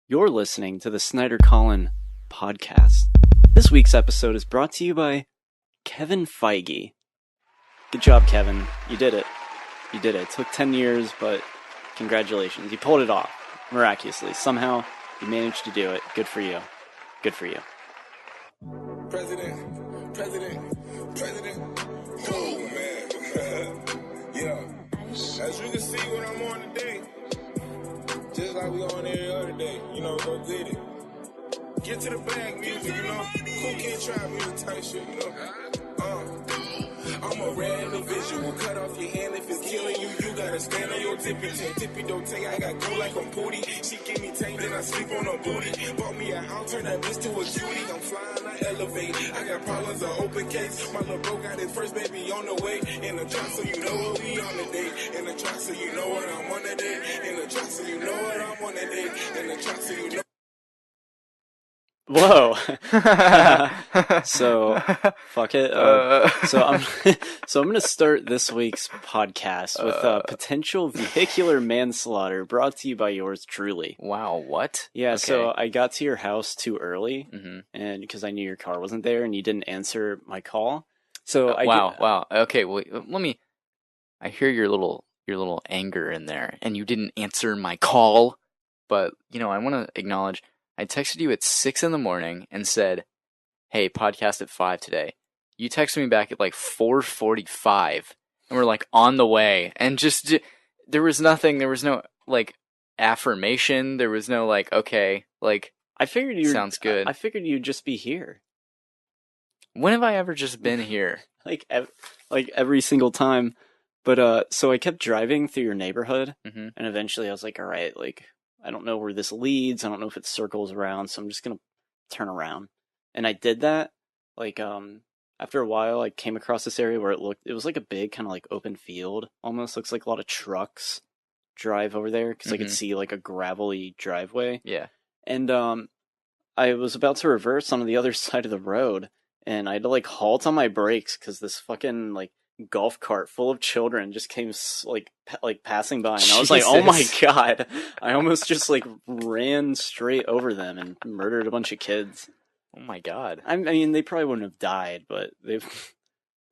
You're listening to the Snyder-Collin podcast. This week's episode is brought to you by Kevin Feige. Good job, Kevin. You did it. You did it. It took 10 years, but congratulations. You pulled it off miraculously. Somehow, you managed to do it. Good for you. Good for you. President. Oh, man. Yeah. As you can see what I'm on today, just like we on every other day, go get it. Get to the bag music, Who can't try music type shit, I'm a rare individual, cut off your hand if it's killing you. You gotta stand on your tippy don't take. I got cool like I'm Pooty. She give me tank, then I sleep on her booty. Bought me a house, turn that bitch to a cutie. I'm flying, I elevate. I got problems, an open case. My little bro got his first baby on the way. In the trap, so you know what we on the day. In the trap, so you know what I'm on the day. In the trap, so you know what I'm on the day. In the trap, so you know. Whoa. So, fuck it. So I'm going to start this week's podcast with potential vehicular manslaughter brought to you by yours truly. Wow, what? Yeah, Okay. So I got to your house too early, Mm-hmm. and because I knew your car wasn't there and you didn't answer my call. So Wow. Okay, well, let me. I hear your little anger in there, and you didn't answer my call. But I want to acknowledge. I texted you at 6 a.m. and said, "Hey, podcast at 5 today." You texted me back at like 4:45, and we're like on the way. And just there was nothing. There was no like affirmation. There was no like, okay, like I figured you sounds good. I figured you'd just be here, When have I ever just been here? like every single time. But so I kept driving through your neighborhood, Mm-hmm. and eventually I was like, all right, like I don't know where this leads. I don't know if it circles around, so I'm just gonna turn around. And I did that. Like after a while, I came across this area where it was like a big kind of like open field. Almost looks like a lot of trucks drive over there because I could Mhm. see like a gravelly driveway. Yeah. And I was about to reverse onto the other side of the road, and I had to like halt on my brakes because this fucking like golf cart full of children just came like passing by, and I was like, "Oh my Jesus. god!" I almost just like ran straight over them and murdered a bunch of kids. Oh my god. I mean, they probably wouldn't have died, but they've.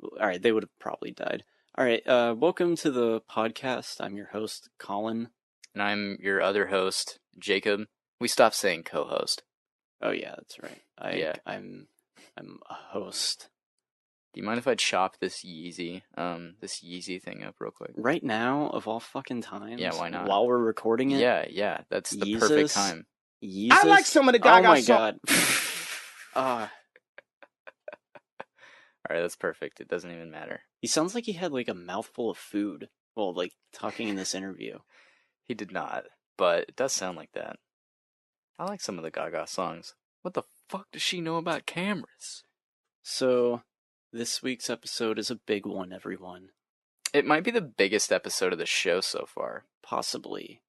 All right, they would have probably died. All right, welcome to the podcast. I'm your host, Collin. And I'm your other host, Jacob. We stopped saying co-host. Oh yeah, that's right. Yeah. I'm a host. Do you mind if I chop this Yeezy thing up real quick? Right now, of all fucking times. Yeah, why not? While we're recording it. Yeah. That's the Yeezus? perfect time. Yeezus? I like some of the Gaga Oh my songs. god. Alright, that's perfect. It doesn't even matter. He sounds like he had like a mouthful of food while like talking in this interview. He did not, but it does sound like that. I like some of the Gaga songs. What the fuck does she know about cameras? So, this week's episode is a big one, everyone. It might be the biggest episode of the show so far. Possibly.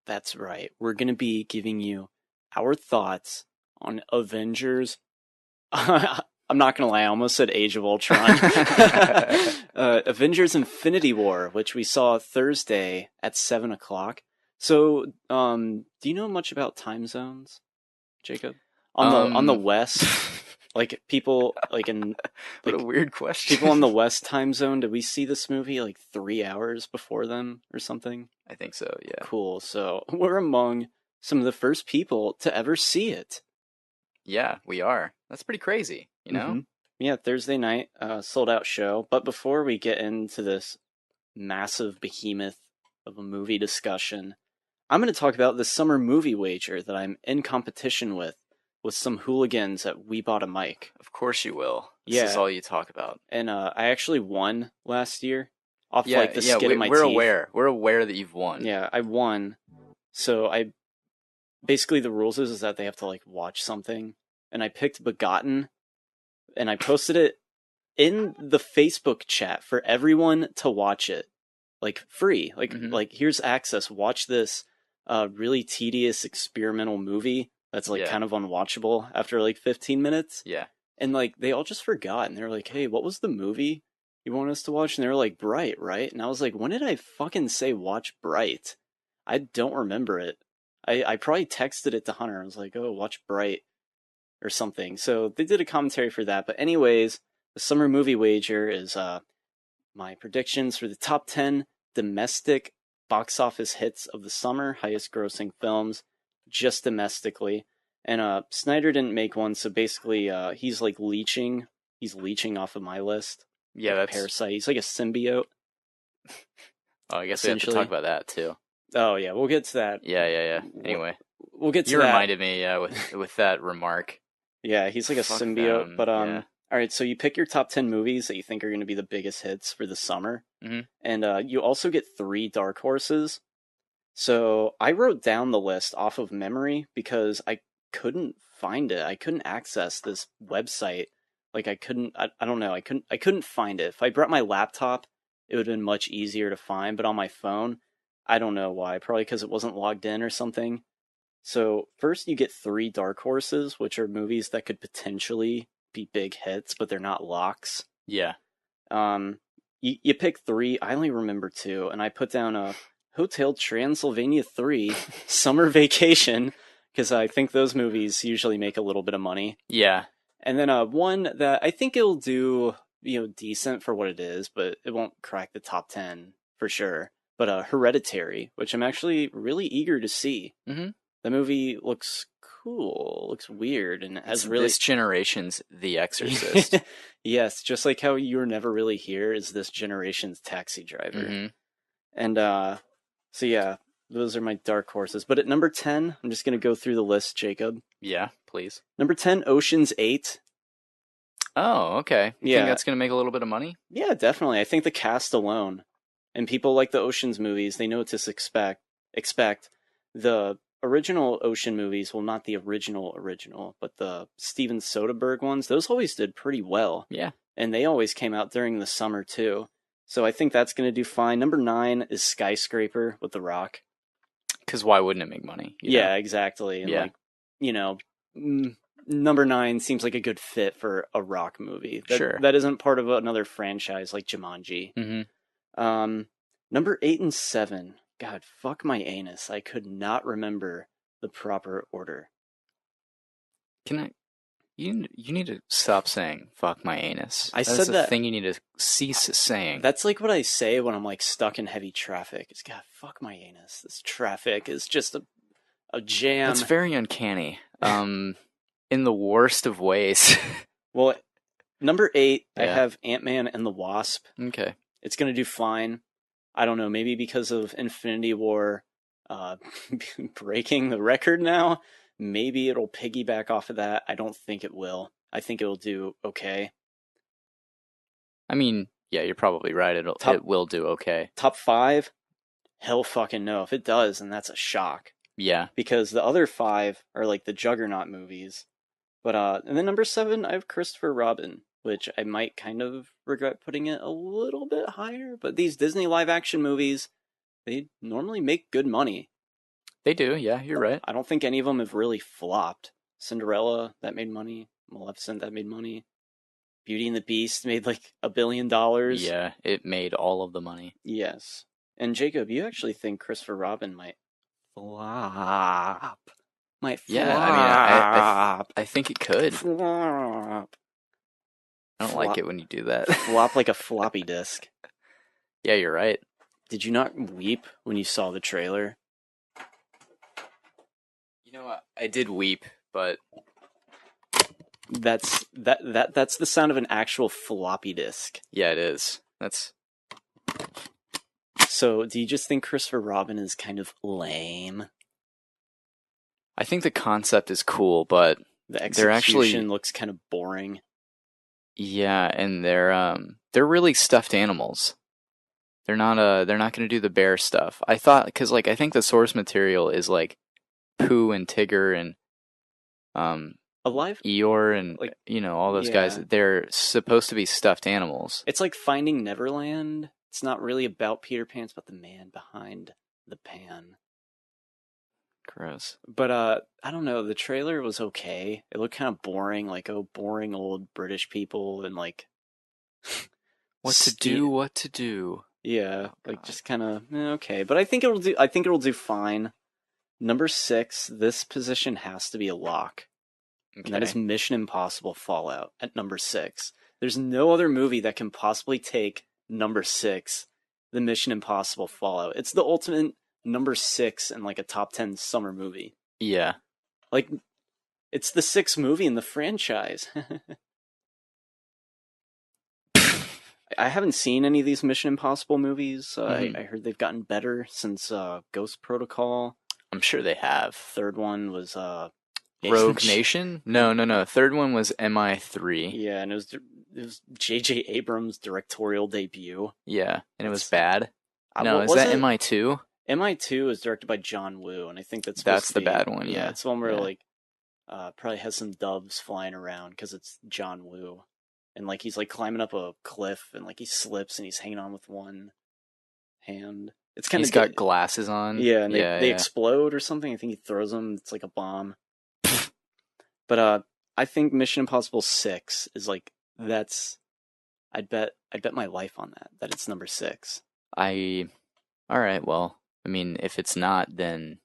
That's right. We're going to be giving you our thoughts on Avengers. I'm not going to lie, I almost said Age of Ultron. Avengers Infinity War, which we saw Thursday at 7 o'clock. So, do you know much about time zones, Jacob? On the West, like people like in What a weird question. people on the West time zone, did we see this movie like 3 hours before them or something? I think so, yeah. Cool. So we're among some of the first people to ever see it. Yeah, we are. That's pretty crazy, you know? Mhm. Yeah, Thursday night, sold out show. But before we get into this massive behemoth of a movie discussion, I'm going to talk about the summer movie wager that I'm in competition with some hooligans at We Bought a Mic. Of course you will. This Yeah. is all you talk about. And I actually won last year off like the skin of my we're teeth. aware. We're aware that you've won. Yeah, I won. So basically the rules is that they have to like watch something, and I picked Begotten, and I posted it in the Facebook chat for everyone to watch it, like free. Like Mhm. like here's access. Watch this really tedious experimental movie that's like Yeah. kind of unwatchable after like 15 minutes. Yeah. And like they all just forgot, and they were like, "Hey, what was the movie you want us to watch?" And they were like, "Bright, right?" And I was like, "When did I fucking say watch Bright? I don't remember it." I probably texted it to Hunter. I was like, oh, watch Bright or something. So they did a commentary for that. But anyways, the summer movie wager is my predictions for the top 10 domestic box office hits of the summer, highest grossing films, just domestically. And Snyder didn't make one, so basically he's like leeching. He's leeching off of my list. Yeah, like a that's parasite. He's like a symbiote. Oh, I guess we have to talk about that too. Oh yeah, we'll get to that. Yeah. Anyway, we'll get to you that. reminded me with that remark. Yeah, he's like a Fuck symbiote. them, But yeah. all right. So you pick your top 10 movies that you think are going to be the biggest hits for the summer, and you also get 3 dark horses. So I wrote down the list off of memory because I couldn't find it. I couldn't access this website. Like I couldn't. I don't know. I couldn't find it. If I brought my laptop, it would have been much easier to find. But on my phone, I don't know why. Probably because it wasn't logged in or something. So first you get 3 dark horses, which are movies that could potentially be big hits, but they're not locks. Yeah. You pick 3. I only remember 2, and I put down a Hotel Transylvania 3, Summer Vacation, because I think those movies usually make a little bit of money. Yeah. And then one that I think it'll do, decent for what it is, but it won't crack the top 10 for sure. But Hereditary, which I'm actually really eager to see. Mm-hmm. The movie looks cool, looks weird, and it has really this generation's The Exorcist. Yes, just like how You're Never Really Here is this generation's Taxi Driver. Mm-hmm. And so yeah, those are my dark horses. But at number 10, I'm just gonna go through the list, Jacob. Yeah, please. Number 10, Ocean's 8. Oh, okay. You Yeah. think that's gonna make a little bit of money? Yeah, definitely. I think the cast alone, and people like the Ocean's movies, they know what to expect. The original Ocean movies, well, not the original, but the Steven Soderbergh ones, those always did pretty well. Yeah. And they always came out during the summer, too. So I think that's going to do fine. Number 9 is Skyscraper with The Rock. Because why wouldn't it make money? Yeah, exactly. And number 9 seems like a good fit for a Rock movie. Sure. That isn't part of another franchise like Jumanji. Mm-hmm. Number 8 and 7. God, fuck my anus. I could not remember the proper order. You need to stop saying "fuck my anus." I That's said that thing you need to cease saying. That's like what I say when I'm like stuck in heavy traffic. It's God, fuck my anus. This traffic is just a jam. That's very uncanny. In the worst of ways. Well, number 8, I Yeah. have Ant-Man and the Wasp. Okay. It's gonna do fine. I don't know, maybe because of Infinity War breaking the record now. Maybe it'll piggyback off of that. I don't think it will. I think it'll do okay. I mean, yeah, you're probably right. It will do okay. Top 5? Hell fucking no. If it does, then that's a shock. Yeah. Because the other 5 are like the Juggernaut movies. But and then number 7, I have Christopher Robin, which I might kind of regret putting it a little bit higher. But these Disney live action movies, they normally make good money. They do, yeah, you're right. I don't think any of them have really flopped. Cinderella, that made money. Maleficent, that made money. Beauty and the Beast made like $1 billion. Yeah, it made all of the money. Yes. And Jacob, you actually think Christopher Robin might flop? Yeah, I mean, I think it could. Flop. I don't like it when you do that. Flop like a floppy disk. Yeah, you're right. Did you not weep when you saw the trailer? You know what? I did weep, but That's the sound of an actual floppy disk. yeah, it is. That's So, do you just think Christopher Robin is kind of lame? I think the concept is cool, but The They're execution actually- looks kind of boring. yeah, and they're really stuffed animals. They're not going to do the bear stuff. I thought cuz like I think the source material is like Pooh and Tigger and Alive? Eeyore and Like, all those guys. yeah. They're supposed to be stuffed animals. It's like Finding Neverland. It's not really about Peter Pan, it's about the man behind the pan. Gross. But I don't know, the trailer was okay. It looked kind of boring, like boring old British people and like What to do. Yeah, Oh, like God. just kind of okay. But I think it'll do fine. Number 6, this position has to be a lock. Okay. And that is Mission Impossible Fallout at number 6. There's no other movie that can possibly take number 6 than Mission Impossible Fallout. It's the ultimate number 6 in like a top 10 summer movie. Yeah. Like, it's the 6th movie in the franchise. I haven't seen any of these Mission Impossible movies. I heard they've gotten better since Ghost Protocol. I'm sure they have. Third one was Rogue Nation? No. Third one was MI3. Yeah, and it was J.J. Abrams' directorial debut. Yeah, and it was bad. No, is that MI2? MI2 is directed by John Woo, and I think that's the bad one. Yeah, it's the one where like probably has some doves flying around because it's John Woo, and like he's like climbing up a cliff and like he slips and he's hanging on with one hand. It's kind of he's got glasses on. Yeah, and they explode or something. I think he throws them. It's like a bomb. But I think Mission Impossible 6 is like I'd bet my life on that it's number 6. All right, well, I mean, if it's not, then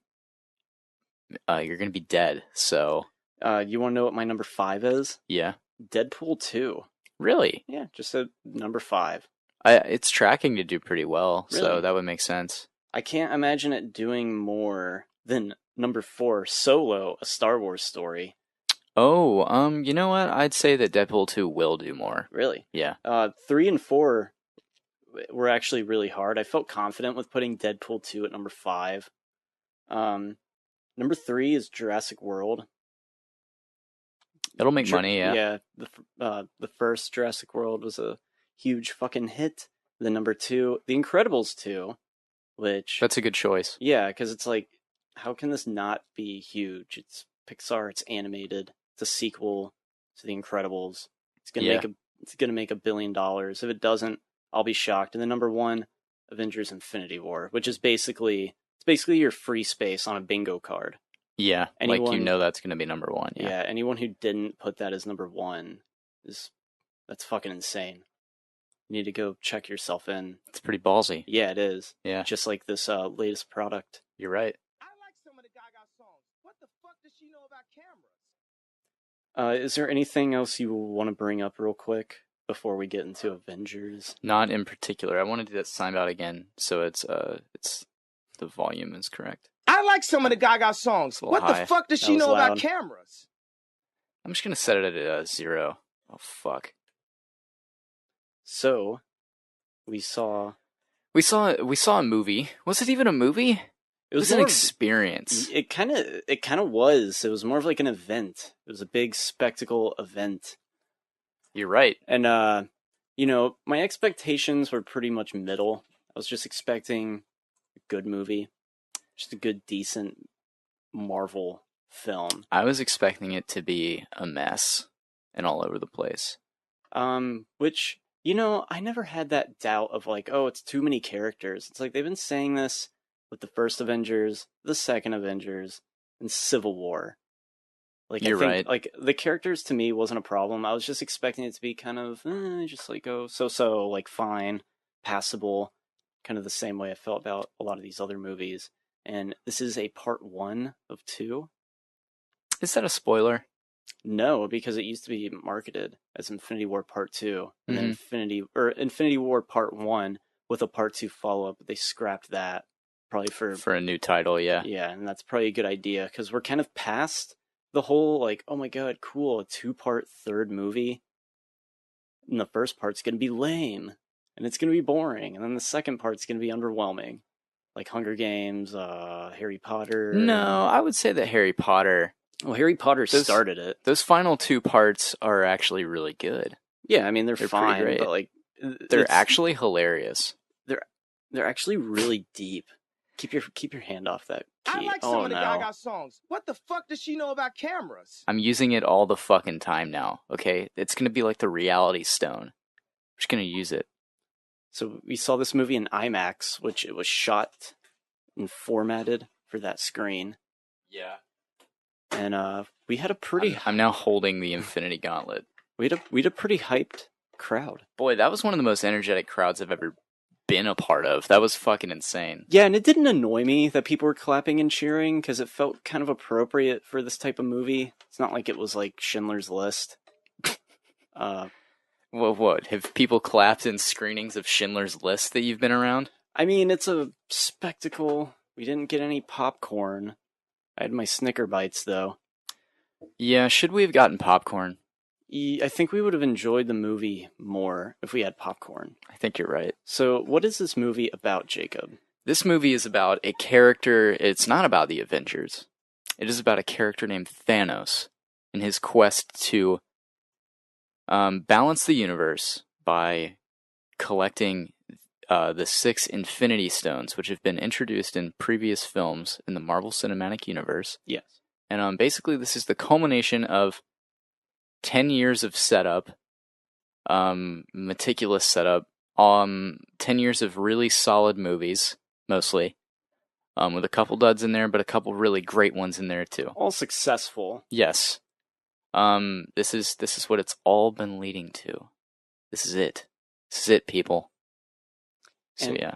you're gonna be dead. So you want to know what my number 5 is? Yeah, Deadpool 2. Really? Yeah, just a number 5. It's tracking to do pretty well, Really? So that would make sense. I can't imagine it doing more than number 4, Solo, a Star Wars story. Oh, you know what? I'd say that Deadpool 2 will do more. Really? Yeah. 3 and 4 were actually really hard. I felt confident with putting Deadpool 2 at number 5. Number 3 is Jurassic World. It'll make money, yeah. Yeah, the first Jurassic World was a huge fucking hit. Then number 2, The Incredibles 2, which... That's a good choice. Yeah, because it's like, how can this not be huge? It's Pixar, it's animated, it's a sequel to The Incredibles. It's gonna make $1 billion. If it doesn't, I'll be shocked. And then number 1, Avengers Infinity War, which is basically your free space on a bingo card. Yeah, that's going to be number 1. Yeah, anyone who didn't put that as number 1 that's fucking insane. You need to go check yourself in. It's pretty ballsy. Yeah, it is. Yeah. Just like this latest product. You're right. I like some of the Gaga songs. What the fuck does she know about cameras? Is there anything else you want to bring up real quick before we get into Avengers? Not in particular. I want to do that sign out again, so it's the volume is correct. I like some of the Gaga songs. What the fuck does she know about cameras? I'm just gonna set it at 0. Oh fuck. So, we saw a movie. Was it even a movie? It was an experience. It kind of was. It was more of like an event. It was a big spectacle event. You're right. And my expectations were pretty much middle. I was just expecting a good movie, just a good, decent Marvel film. I was expecting it to be a mess and all over the place. Which, I never had that doubt of like, oh, it's too many characters. It's like they've been saying this with the first Avengers, the second Avengers, and Civil War. Like, You're right. Like, the characters to me wasn't a problem. I was just expecting it to be kind of, just like, so, like, fine, passable, kind of the same way I felt about a lot of these other movies. And this is a part 1 of 2. Is that a spoiler? No, because it used to be marketed as Infinity War Part 2, and then Infinity War Part 1 with a Part 2 follow-up. They scrapped that probably for a new title, yeah. Yeah, and that's probably a good idea, because we're kind of past the whole, like, oh my god, cool, a 2-part third movie. And the first part's going to be lame, and it's going to be boring, and then the second part's going to be underwhelming. Like Hunger Games, Harry Potter. No, I would say that Harry Potter... Well, Harry Potter started it. Those final 2 parts are actually really good. Yeah, I mean, they're fine, great. but like... They're actually hilarious. They're actually really deep. Keep your hand off that key. I like some of the Gaga songs. What the fuck does she know about cameras? I'm using it all the fucking time now, okay? It's gonna be like the Reality Stone. I'm just gonna use it. So we saw this movie in IMAX, which it was shot and formatted for that screen. Yeah. And we had a pretty... I'm now holding the Infinity Gauntlet. We had a pretty hyped crowd. Boy, that was one of the most energetic crowds I've ever been a part of. That was fucking insane. Yeah, and it didn't annoy me that people were clapping and cheering, because it felt kind of appropriate for this type of movie. It's not like it was like Schindler's List. What? Have people clapped in screenings of Schindler's List that you've been around? I mean, it's a spectacle. We didn't get any popcorn. I had my Snicker bites, though. Yeah, should we have gotten popcorn? I think we would have enjoyed the movie more if we had popcorn. I think you're right. So, what is this movie about, Jacob? This movie is about a character. It's not about the Avengers. It is about a character named Thanos in his quest to balance the universe by collecting the 6 Infinity Stones, which have been introduced in previous films in the Marvel Cinematic Universe. Yes. And basically, this is the culmination of 10 years of setup, meticulous setup, 10 years of really solid movies, mostly, with a couple duds in there, but a couple really great ones in there too. All successful. Yes. This is what it's all been leading to. This is it. This is it, people. So yeah.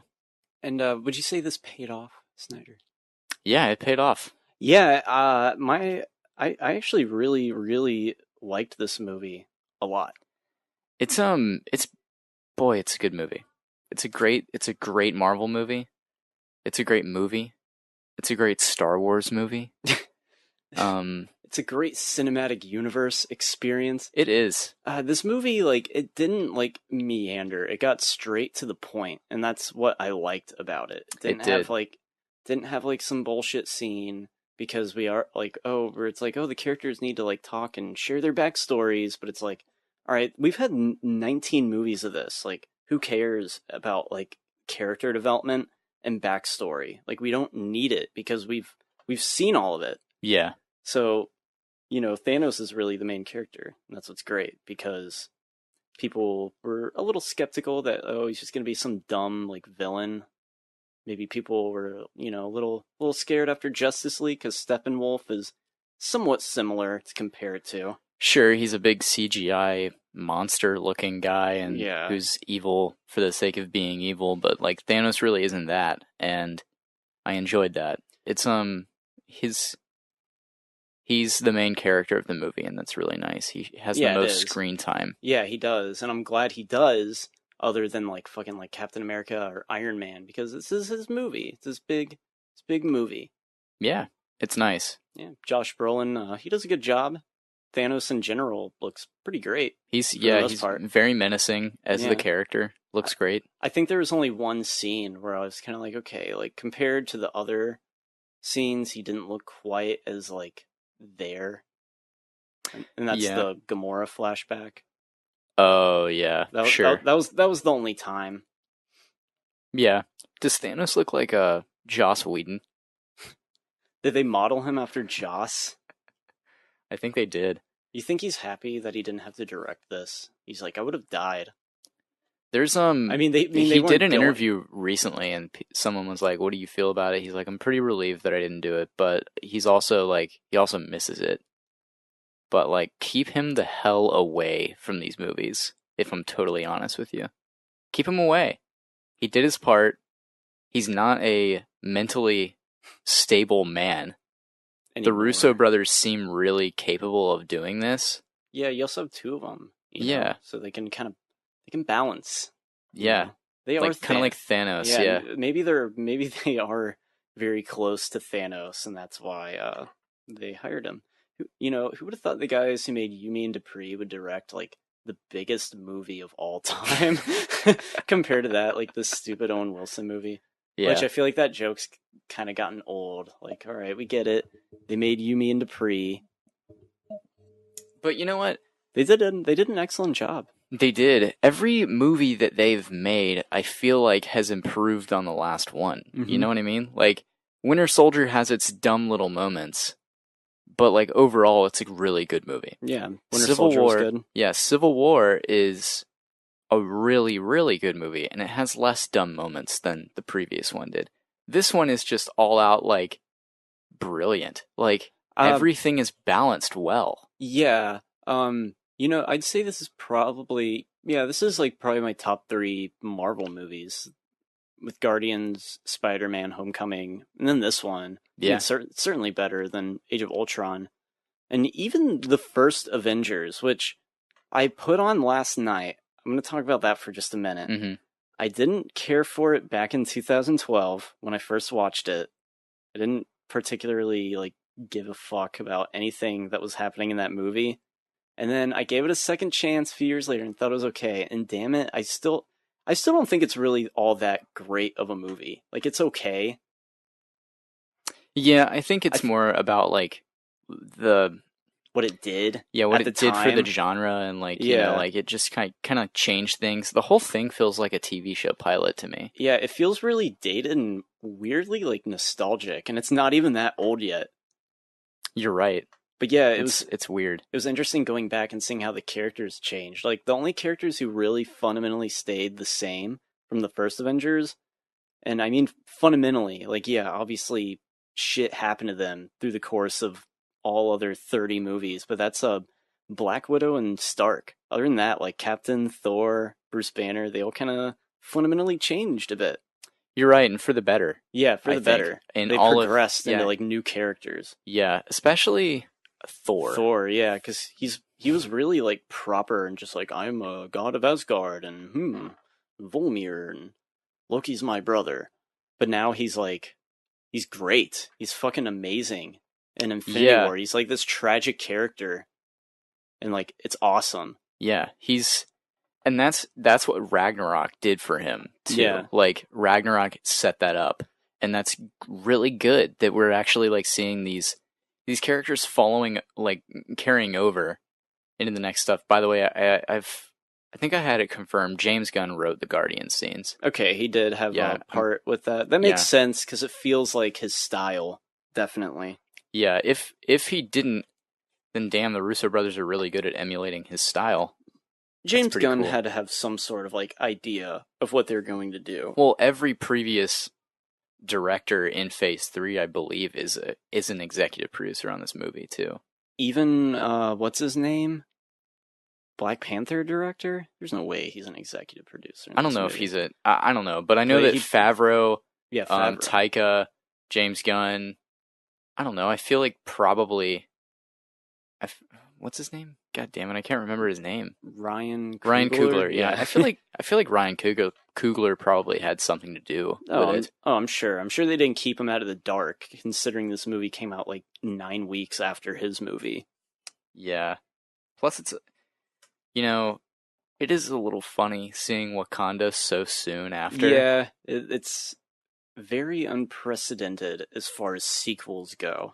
And would you say this paid off, Snyder? Yeah, it paid off. Yeah, I actually really, really liked this movie a lot. It's a good movie. It's a great Marvel movie. It's a great movie. It's a great Star Wars movie. It's a great cinematic universe experience. It is. This movie, like, it didn't like meander. It got straight to the point, and that's what I liked about it. It didn't have like some bullshit scene, because we are like, where it's like, the characters need to like talk and share their backstories, but it's like, all right, we've had 19 movies of this. Like, who cares about like character development and backstory? Like, we don't need it because we've seen all of it. Yeah. So, Thanos is really the main character. And that's what's great, because people were a little skeptical that, he's just going to be some dumb, like, villain. Maybe people were, a little scared after Justice League, because Steppenwolf is somewhat similar to compare it to. Sure, he's a big CGI monster-looking guy, and who's evil for the sake of being evil, but, like, Thanos really isn't that, and I enjoyed that. It's, he's the main character of the movie, and that's really nice. He has the most screen time. Yeah, he does, and I'm glad he does, other than like fucking like Captain America or Iron Man, because this is his movie. It's his big movie. Yeah, it's nice. Yeah, Josh Brolin, he does a good job. Thanos in general looks pretty great. He's very menacing as the character. Looks great. I think there was only one scene where I was kind of like, okay, like compared to the other scenes, he didn't look quite as like there, and that's the Gamora flashback. Oh yeah, sure. That was the only time. Yeah. Does Thanos look like Joss Whedon? Did they model him after Joss? I think they did. You think he's happy that he didn't have to direct this? He's like, I would have died. There's he did an interview recently, and someone was like, "What do you feel about it?" He's like, "I'm pretty relieved that I didn't do it," but he's also like, he also misses it. But like, keep him the hell away from these movies. If I'm totally honest with you, keep him away. He did his part. He's not a mentally stable man. Anymore. The Russo brothers seem really capable of doing this. Yeah, you also have two of them. So they can balance. Yeah, they are kind of like Thanos. Yeah, maybe they are very close to Thanos, and that's why they hired him. Who would have thought the guys who made Yumi and Dupree would direct like the biggest movie of all time compared to that, like the stupid Owen Wilson movie. Yeah. Which I feel like that joke's kind of gotten old. Like, all right, we get it. They made Yumi and Dupree. But you know what? They did an excellent job. They did. Every movie that they've made, I feel like, has improved on the last one. Mm-hmm. You know what I mean? Like, Winter Soldier has its dumb little moments, but like overall, it's a really good movie. Yeah, Civil War was good. Yeah, Civil War is a really, really good movie, and it has less dumb moments than the previous one did. This one is just all out, like, brilliant. Like, everything is balanced well. Yeah. I'd say this is probably, like probably my top 3 Marvel movies with Guardians, Spider-Man, Homecoming, and then this one. Yeah. It's certainly better than Age of Ultron. And even the first Avengers, which I put on last night. I'm going to talk about that for just a minute. Mm-hmm. I didn't care for it back in 2012 when I first watched it. I didn't particularly like give a fuck about anything that was happening in that movie. And then I gave it a second chance a few years later and thought it was okay. And damn it, I still don't think it's really all that great of a movie. Like, it's okay. Yeah, I think it's more about like what it did. Yeah, what at it the did for the time. genre, and like you know, like it just kind of changed things. The whole thing feels like a TV show pilot to me. Yeah, it feels really dated and weirdly like nostalgic, and it's not even that old yet. You're right. But yeah, it's weird. It was interesting going back and seeing how the characters changed. Like, the only characters who really fundamentally stayed the same from the first Avengers, and I mean fundamentally, like, yeah, obviously shit happened to them through the course of all other 30 movies, but that's Black Widow and Stark. Other than that, like Captain, Thor, Bruce Banner, they all kind of fundamentally changed a bit. You're right, and for the better. Yeah, for the better. And they all progressed into like new characters. Yeah, especially Thor. Thor, yeah, because he was really like proper and just like, I'm a god of Asgard and Volmir and Loki's my brother. But now he's great. He's fucking amazing. In Infinity War, he's like this tragic character, and like it's awesome. Yeah, and that's what Ragnarok did for him too. Yeah. Like Ragnarok set that up, and that's really good that we're actually like seeing these characters following, like carrying over into the next stuff. By the way, I think I had it confirmed. James Gunn wrote the Guardian scenes. Okay, he did have a part with that. That makes sense because it feels like his style, definitely. Yeah, if he didn't, then damn, the Russo brothers are really good at emulating his style. James Gunn had to have some sort of like idea of what they're going to do. Well, every previous director in Phase 3, I believe, is an executive producer on this movie too. Even what's his name? Black Panther director? There's no way he's an executive producer. I don't know if he's I don't know, but I know that Favreau, Taika, James Gunn. I don't know. I feel like probably. What's his name? God damn it! I can't remember his name. Ryan Coogler. Yeah, I feel like Ryan Coogler probably had something to do with it. I'm sure. I'm sure they didn't keep him out of the dark, considering this movie came out like 9 weeks after his movie. Yeah. Plus, it's it is a little funny seeing Wakanda so soon after. Yeah, it's very unprecedented as far as sequels go.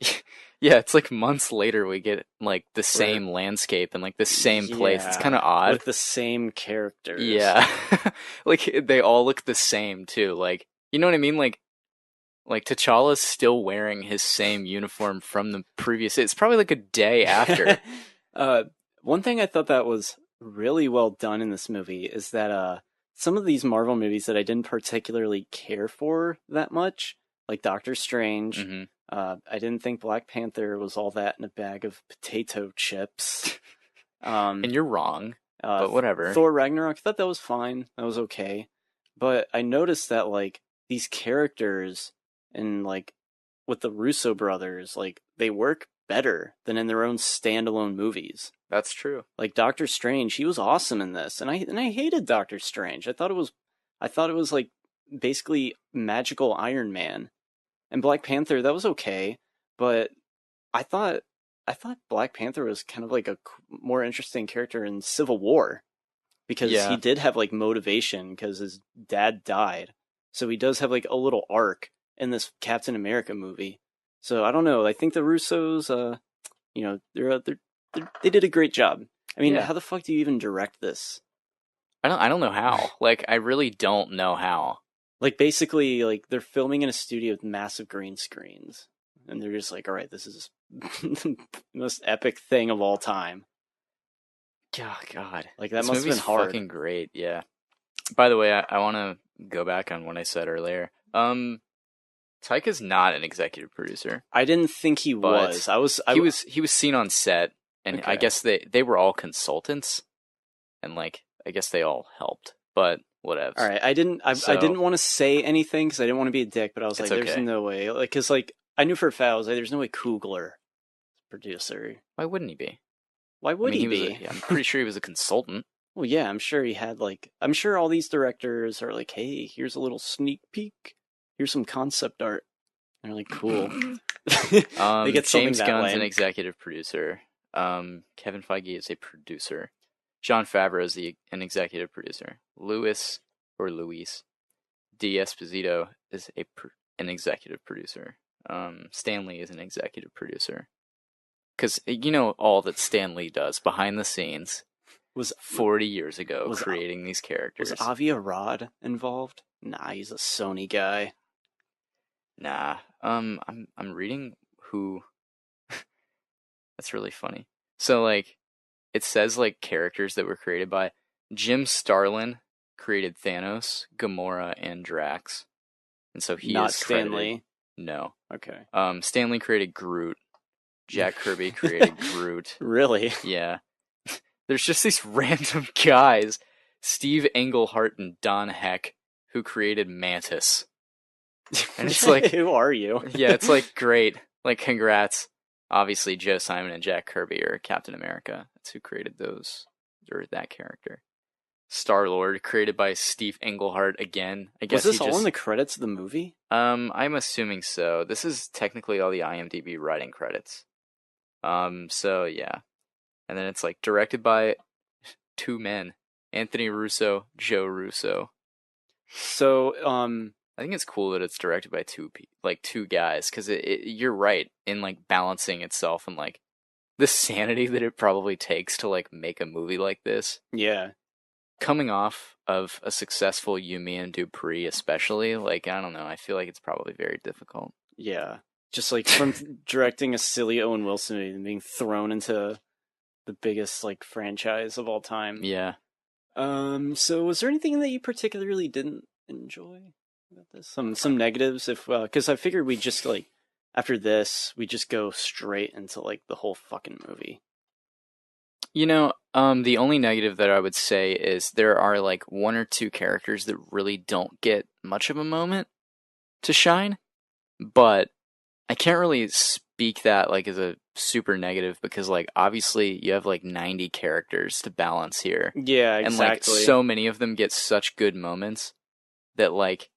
Yeah, it's like months later we get like the same landscape and like the same place. It's kind of odd. With the same characters. Yeah. Like they all look the same too. Like, you know what I mean? Like T'Challa's still wearing his same uniform from the previous. It's probably like a day after. One thing I thought that was really well done in this movie is that some of these Marvel movies that I didn't particularly care for that much, like Doctor Strange, I didn't think Black Panther was all that in a bag of potato chips. And you're wrong, but whatever. Thor Ragnarok, I thought that was fine. That was okay. But I noticed that like these characters and like with the Russo brothers, like they work better than in their own standalone movies. That's true. Like Doctor Strange, he was awesome in this, and I hated Doctor Strange. I thought it was like basically magical Iron Man, and Black Panther, that was okay, but I thought Black Panther was kind of like a more interesting character in Civil War, because he did have like motivation because his dad died, so he does have like a little arc in this Captain America movie. So I don't know. I think the Russos, they did a great job. I mean, how the fuck do you even direct this? I don't know how. Like, I really don't know how. Like, basically, like they're filming in a studio with massive green screens, and they're just like, all right, this is the most epic thing of all time. Oh, God, like that this must have been hard. Fucking great, yeah. By the way, I want to go back on what I said earlier. Taika's not an executive producer. I didn't think he was. He was seen on set, and I guess they were all consultants, and like I guess they all helped. But whatevs. All right, I didn't want to say anything because I didn't want to be a dick, but I was like, It's there's okay. no way, like, because like I knew for a fact, I was like, there's no way Coogler, producer. Why wouldn't he be? Why would he was be? I'm pretty sure he was a consultant. Well, yeah, I'm sure he had like, I'm sure all these directors are like, hey, here's a little sneak peek. Here's some concept art. And they're like, cool. They get something James that Gunn's way. an executive producer. Kevin Feige is a producer. Jon Favreau is an executive producer. Luis D'Esposito is an executive producer. Stan Lee is an executive producer. Because you know all that Stan Lee does behind the scenes was 40 years ago creating these characters. Was Avi Arad involved? Nah, he's a Sony guy. Nah. I'm reading who. That's really funny. So like, it says like characters that were created by Jim Starlin created Thanos, Gamora, and Drax, and so he not is credited. Stan Lee. No. Okay. Stan Lee created Groot. Jack Kirby created Groot. Really? Yeah. There's just these random guys, Steve Englehart and Don Heck, who created Mantis. And it's like, who are you? Yeah, it's like, great. Like, congrats. Obviously, Joe Simon and Jack Kirby are Captain America. That's who created those, or that character. Star-Lord, created by Steve Englehart again. I guess was this all in the credits of the movie? I'm assuming so. This is technically all the IMDb writing credits. So yeah. And then it's like directed by two men, Anthony Russo, Joe Russo. So, I think it's cool that it's directed by two guys, because you're right in like balancing itself and like the sanity that it probably takes to like make a movie like this. Yeah. Coming off of a successful Yumi and Dupree, especially, like, I don't know, I feel like it's probably very difficult. Yeah. Just like from directing a silly Owen Wilson movie and being thrown into the biggest like franchise of all time. Yeah. So was there anything that you particularly didn't enjoy about this? Some negatives, if because I figured we just like after this we just go straight into like the whole fucking movie. You know, the only negative that I would say is there are like one or two characters that really don't get much of a moment to shine, but I can't really speak that like as a super negative because like obviously you have like 90 characters to balance here. Yeah, exactly. And like so many of them get such good moments that like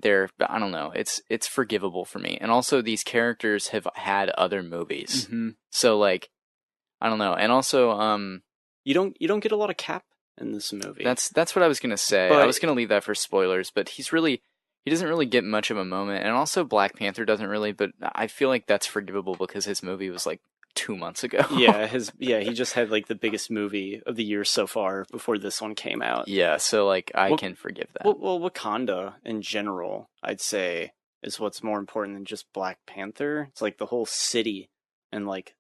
I don't know, it's forgivable for me. And also these characters have had other movies. Mm-hmm. So like I don't know. And also you don't get a lot of Cap in this movie. That's what I was going to say. But I was going to leave that for spoilers, but he doesn't really get much of a moment. And also Black Panther doesn't really, but I feel like that's forgivable because his movie was like 2 months ago. he just had like the biggest movie of the year so far before this one came out. Yeah, so like I can forgive that. Well, Wakanda in general, I'd say, is what's more important than just Black Panther. It's like the whole city and like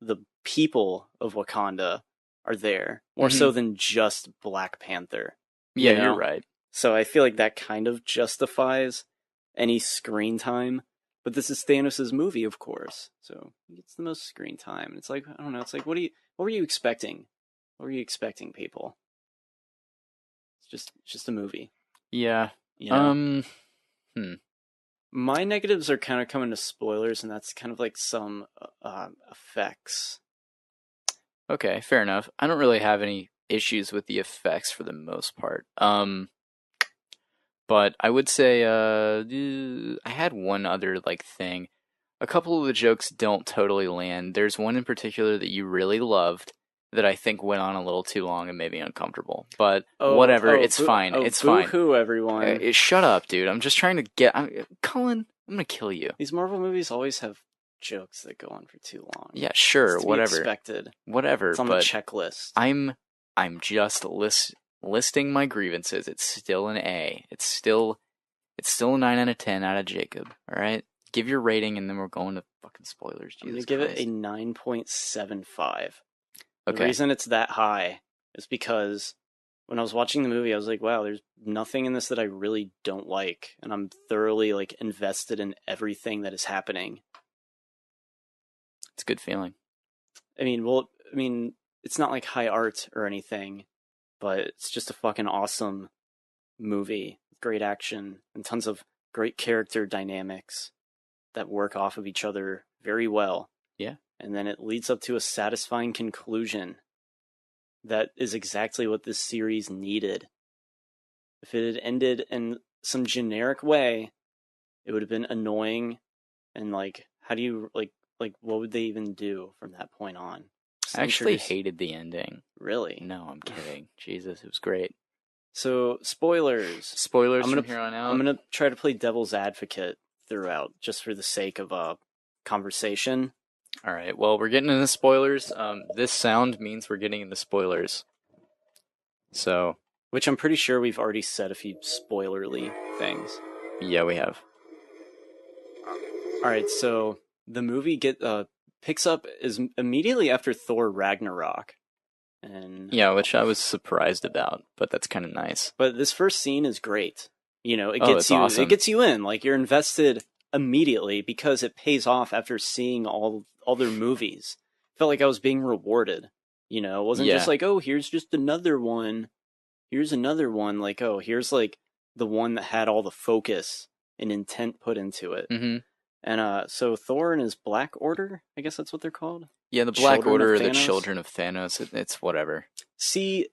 the people of Wakanda are there more so than just Black Panther. Yeah, you know? You're right. So I feel like that kind of justifies any screen time. But this is Thanos' movie, of course, so he gets the most screen time. And it's like, I don't know, it's like, what were you expecting? What were you expecting, people? It's just a movie. Yeah. You know? My negatives are kind of coming to spoilers, and that's kind of like some effects. Okay, fair enough. I don't really have any issues with the effects for the most part. But I would say I had one other like thing. A couple of the jokes don't totally land. There's one in particular that you really loved that I think went on a little too long and made me uncomfortable. But whatever, it's fine. It's fine. Boo-hoo, everyone. Shut up, dude. I'm just trying to get... Collin, I'm going to kill you. These Marvel movies always have jokes that go on for too long. Yeah, sure, it's to whatever. Be expected. Whatever, it's on the checklist. I'm just listing my grievances. It's still an A. It's still a 9 out of 10 out of Jacob. All right, give your rating, and then we're going to fucking spoilers. I'm gonna give it a 9.75. Okay. The reason it's that high is because when I was watching the movie, I was like, wow, there's nothing in this that I really don't like, and I'm thoroughly like invested in everything that is happening. It's a good feeling. I mean, it's not like high art or anything, but it's just a fucking awesome movie. Great action and tons of great character dynamics that work off of each other very well. Yeah. And then it leads up to a satisfying conclusion that is exactly what this series needed. If it had ended in some generic way, it would have been annoying. And like, how do you like what would they even do from that point on? I actually hated the ending. Really? No, I'm kidding. Jesus, it was great. So, spoilers. Spoilers from here on out. I'm going to try to play devil's advocate throughout, just for the sake of conversation. All right, well, we're getting into spoilers. This sound means we're getting into spoilers. So, which I'm pretty sure we've already said a few spoilerly things. Yeah, we have. All right, so the movie picks up immediately after Thor Ragnarok. And yeah, which I was surprised about, but that's kind of nice. But this first scene is great. You know, awesome. It gets you in. Like, you're invested immediately because it pays off after seeing all their movies. Felt like I was being rewarded. You know, it wasn't just like, oh, here's just another one. Here's another one. Like, oh, here's like the one that had all the focus and intent put into it. Mm-hmm. And so Thor and his Black Order, I guess that's what they're called. Yeah, the Black Order, or the Children of Thanos. It's whatever. See,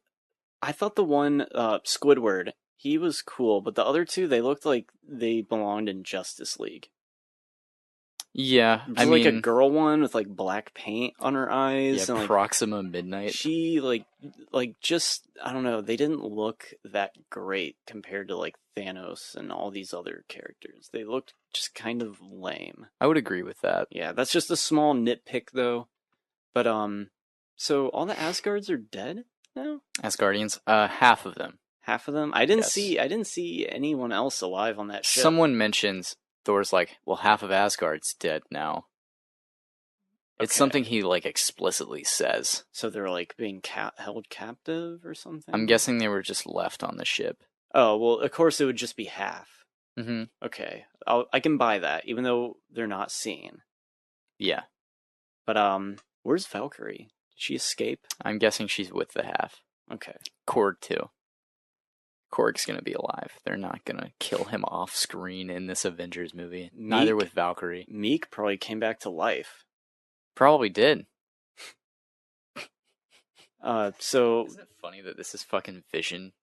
I thought the one Squidward, he was cool, but the other two, they looked like they belonged in Justice League. Yeah, I mean, like a girl one with like black paint on her eyes. Yeah, and, like, Proxima Midnight. She like just, I don't know, they didn't look that great compared to like Thanos and all these other characters. They looked just kind of lame. I would agree with that. Yeah, that's just a small nitpick though. But so all the Asgards are dead now? Asgardians, half of them. Half of them? I didn't see anyone else alive on that ship. Someone mentions Thor's like, well, half of Asgard's dead now. Okay. It's something he like explicitly says. So they're like being held captive or something? I'm guessing they were just left on the ship. Oh, well, of course it would just be half. Mm-hmm. Okay, I can buy that, even though they're not seen. Yeah. But where's Valkyrie? Did she escape? I'm guessing she's with the half. Okay. Korg too. Korg's gonna be alive. They're not gonna kill him off screen in this Avengers movie. Neither with Valkyrie. Meek probably came back to life. Probably did. So isn't it funny that this is fucking Vision?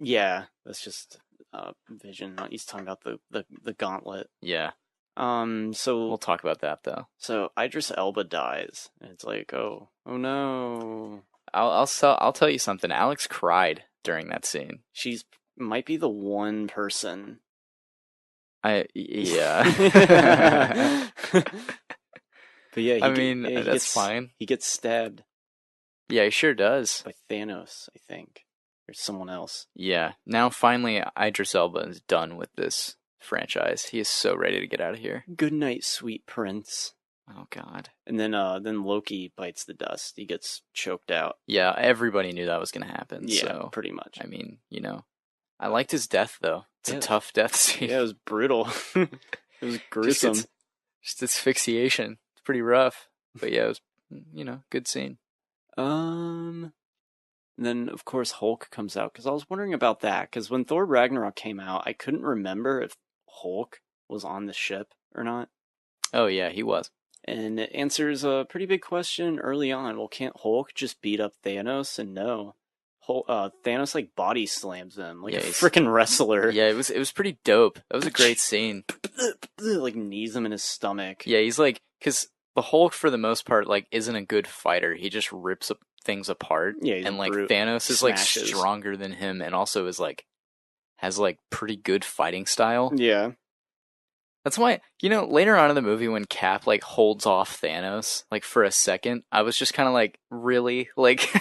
Yeah, that's just Vision. He's talking about the gauntlet. Yeah. So we'll talk about that though. So Idris Elba dies, and it's like, oh no. I'll tell you something. Alex cried during that scene. She's might be the one person. Yeah. But yeah, that's fine. He gets stabbed. Yeah, he sure does. By Thanos, I think. Or someone else. Yeah. Now finally Idris Elba is done with this franchise. He is so ready to get out of here. Good night, sweet prince. Oh god. And then Loki bites the dust. He gets choked out. Yeah, everybody knew that was going to happen. Yeah, so, pretty much. I mean, I liked his death though. It's a tough death scene. Yeah, it was brutal. It was gruesome. Just asphyxiation. It's pretty rough. But yeah, it was, good scene. And then of course Hulk comes out, because I was wondering about that, because when Thor Ragnarok came out, I couldn't remember if Hulk was on the ship or not. Oh yeah, he was. And it answers a pretty big question early on. Well, can't Hulk just beat up Thanos? And no. Thanos like body slams him like a freaking wrestler. Yeah, it was pretty dope. That was a great scene. Like knees him in his stomach. Yeah, he's like, because the Hulk for the most part like isn't a good fighter. He just rips things apart. Yeah, and like Thanos is like stronger than him, and also is like has like pretty good fighting style. Yeah. That's why, later on in the movie when Cap, like, holds off Thanos, like, for a second, I was just kind of like, really? Like,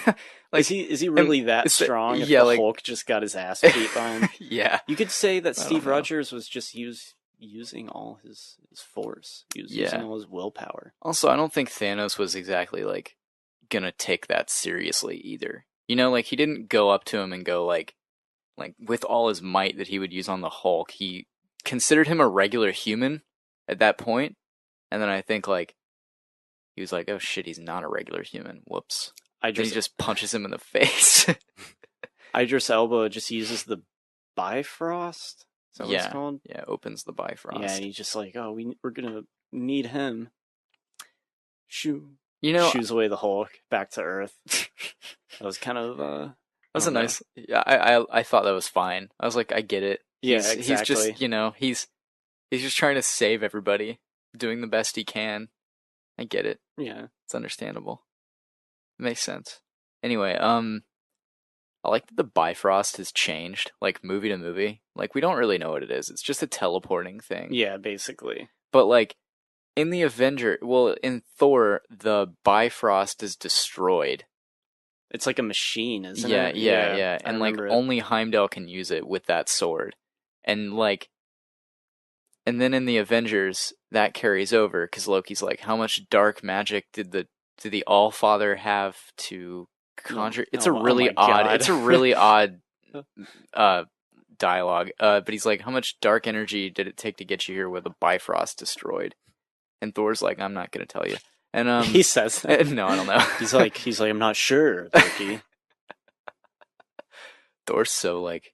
is he really that strong if the Hulk just got his ass beat by him? Yeah. You could say that Steve Rogers was just using all his force. He was using all his willpower. Also, I don't think Thanos was exactly, like, gonna take that seriously either. Like, he didn't go up to him and go, like, with all his might that he would use on the Hulk, he considered him a regular human at that point, and then I think like he was like, oh shit, he's not a regular human, whoops. Then he just punches him in the face. Idris Elba just uses the Bifrost. Is that what it's called? Yeah, opens the Bifrost. Yeah, and he's just like, oh, we're gonna need him. Shoo. You know, Shoos away the Hulk back to Earth. That was kind of that's a nice. Yeah, I thought that was fine. I was like, I get it. Yeah, He's just, he's just trying to save everybody, doing the best he can. I get it. Yeah, it's understandable. It makes sense. Anyway, I like that the Bifrost has changed, like movie to movie. Like we don't really know what it is. It's just a teleporting thing. Yeah, basically. But like in in Thor, the Bifrost is destroyed. It's like a machine, isn't it? Yeah. Yeah. And like only Heimdall can use it with that sword. And then in the Avengers, that carries over because Loki's like, how much dark magic did the All-Father have to conjure? It's a really odd. It's a really odd dialogue. But he's like, how much dark energy did it take to get you here with a Bifrost destroyed? And Thor's like, I'm not gonna tell you. And he says that. No, I don't know. he's like, I'm not sure, Loki. Thor's so like,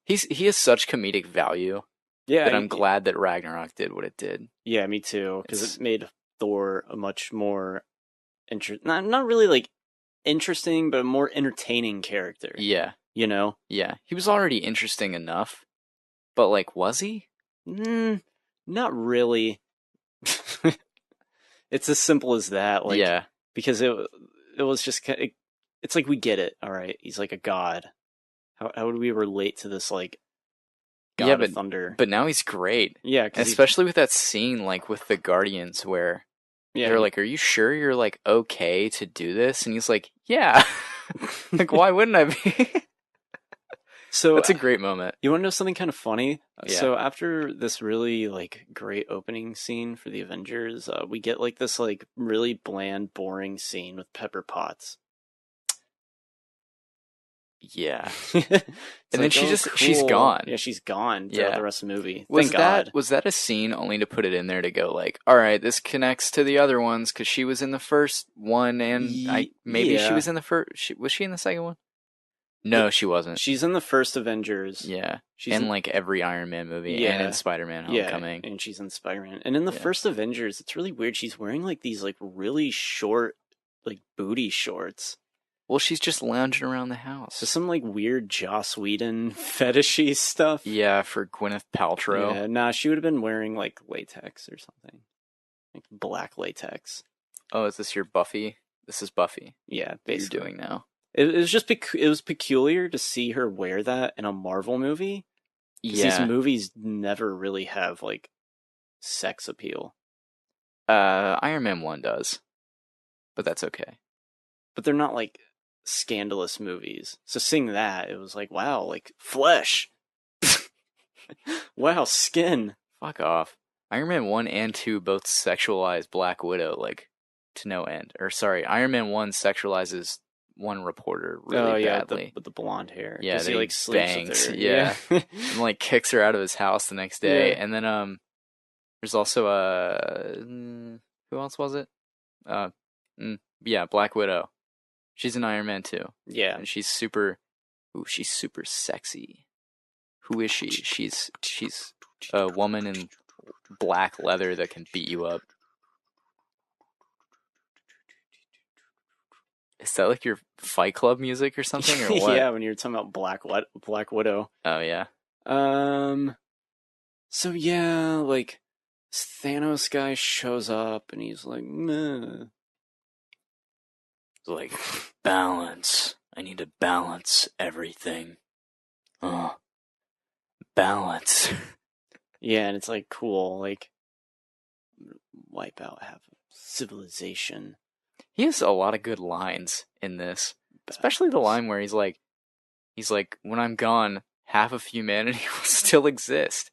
he has such comedic value. Yeah, that I'm glad that Ragnarok did what it did. Yeah, me too, because it made Thor a much more not really like interesting, but a more entertaining character. Yeah, Yeah, he was already interesting enough, but like, was he? Not really. It's as simple as that. Like, yeah, because it was just it's like we get it. All right, he's like a god. How would we relate to this like? God of Thunder. But now he's great. Yeah, especially with that scene, like with the Guardians, where they're like, "Are you sure you're like okay to do this?" And he's like, "Yeah." Like, why wouldn't I be? So that's a great moment. You want to know something kind of funny? Yeah. So after this really like great opening scene for the Avengers, we get like this like really bland, boring scene with Pepper Potts. Yeah. And then she's gone. Yeah, she's gone throughout the rest of the movie. Thank God. Was that a scene only to put it in there to go like, all right, this connects to the other ones because she was in the first one and she was in the first. Was she in the second one? No, she wasn't. She's in the first Avengers. Yeah. She's in like every Iron Man movie and in Spider-Man Homecoming. Yeah, and she's in Spider-Man. And in the first Avengers, it's really weird. She's wearing like these like really short like booty shorts. Well, she's just lounging around the house. So some like weird Joss Whedon fetishy stuff. Yeah, for Gwyneth Paltrow. Yeah, nah, she would have been wearing like latex or something, like black latex. Oh, is this your Buffy? This is Buffy. Yeah, basically. You're doing now. It was just it was peculiar to see her wear that in a Marvel movie. Yeah, these movies never really have like sex appeal. Iron Man 1 does, but that's okay. But they're not like scandalous movies. So seeing that, it was like, wow, like flesh. Wow, skin. Fuck off. Iron Man 1 and 2 both sexualize Black Widow like to no end. Or sorry, Iron Man 1 sexualizes one reporter really badly. With the blonde hair. Yeah, he like sleeps with her. Yeah. And like kicks her out of his house the next day. Yeah. And then there's also who else was it? Black Widow. She's in Iron Man 2. Yeah. And she's super sexy. Who is she? She's a woman in black leather that can beat you up. Is that like your Fight Club music or something, or what? Yeah, when you're talking about Black Widow. Oh, yeah. So yeah, like, this Thanos guy shows up, and he's like, meh. Like, balance. I need to balance everything. Balance. Yeah, and it's like, cool, like, wipe out half of civilization. He has a lot of good lines in this. Especially the line where he's like, when I'm gone, half of humanity will still exist.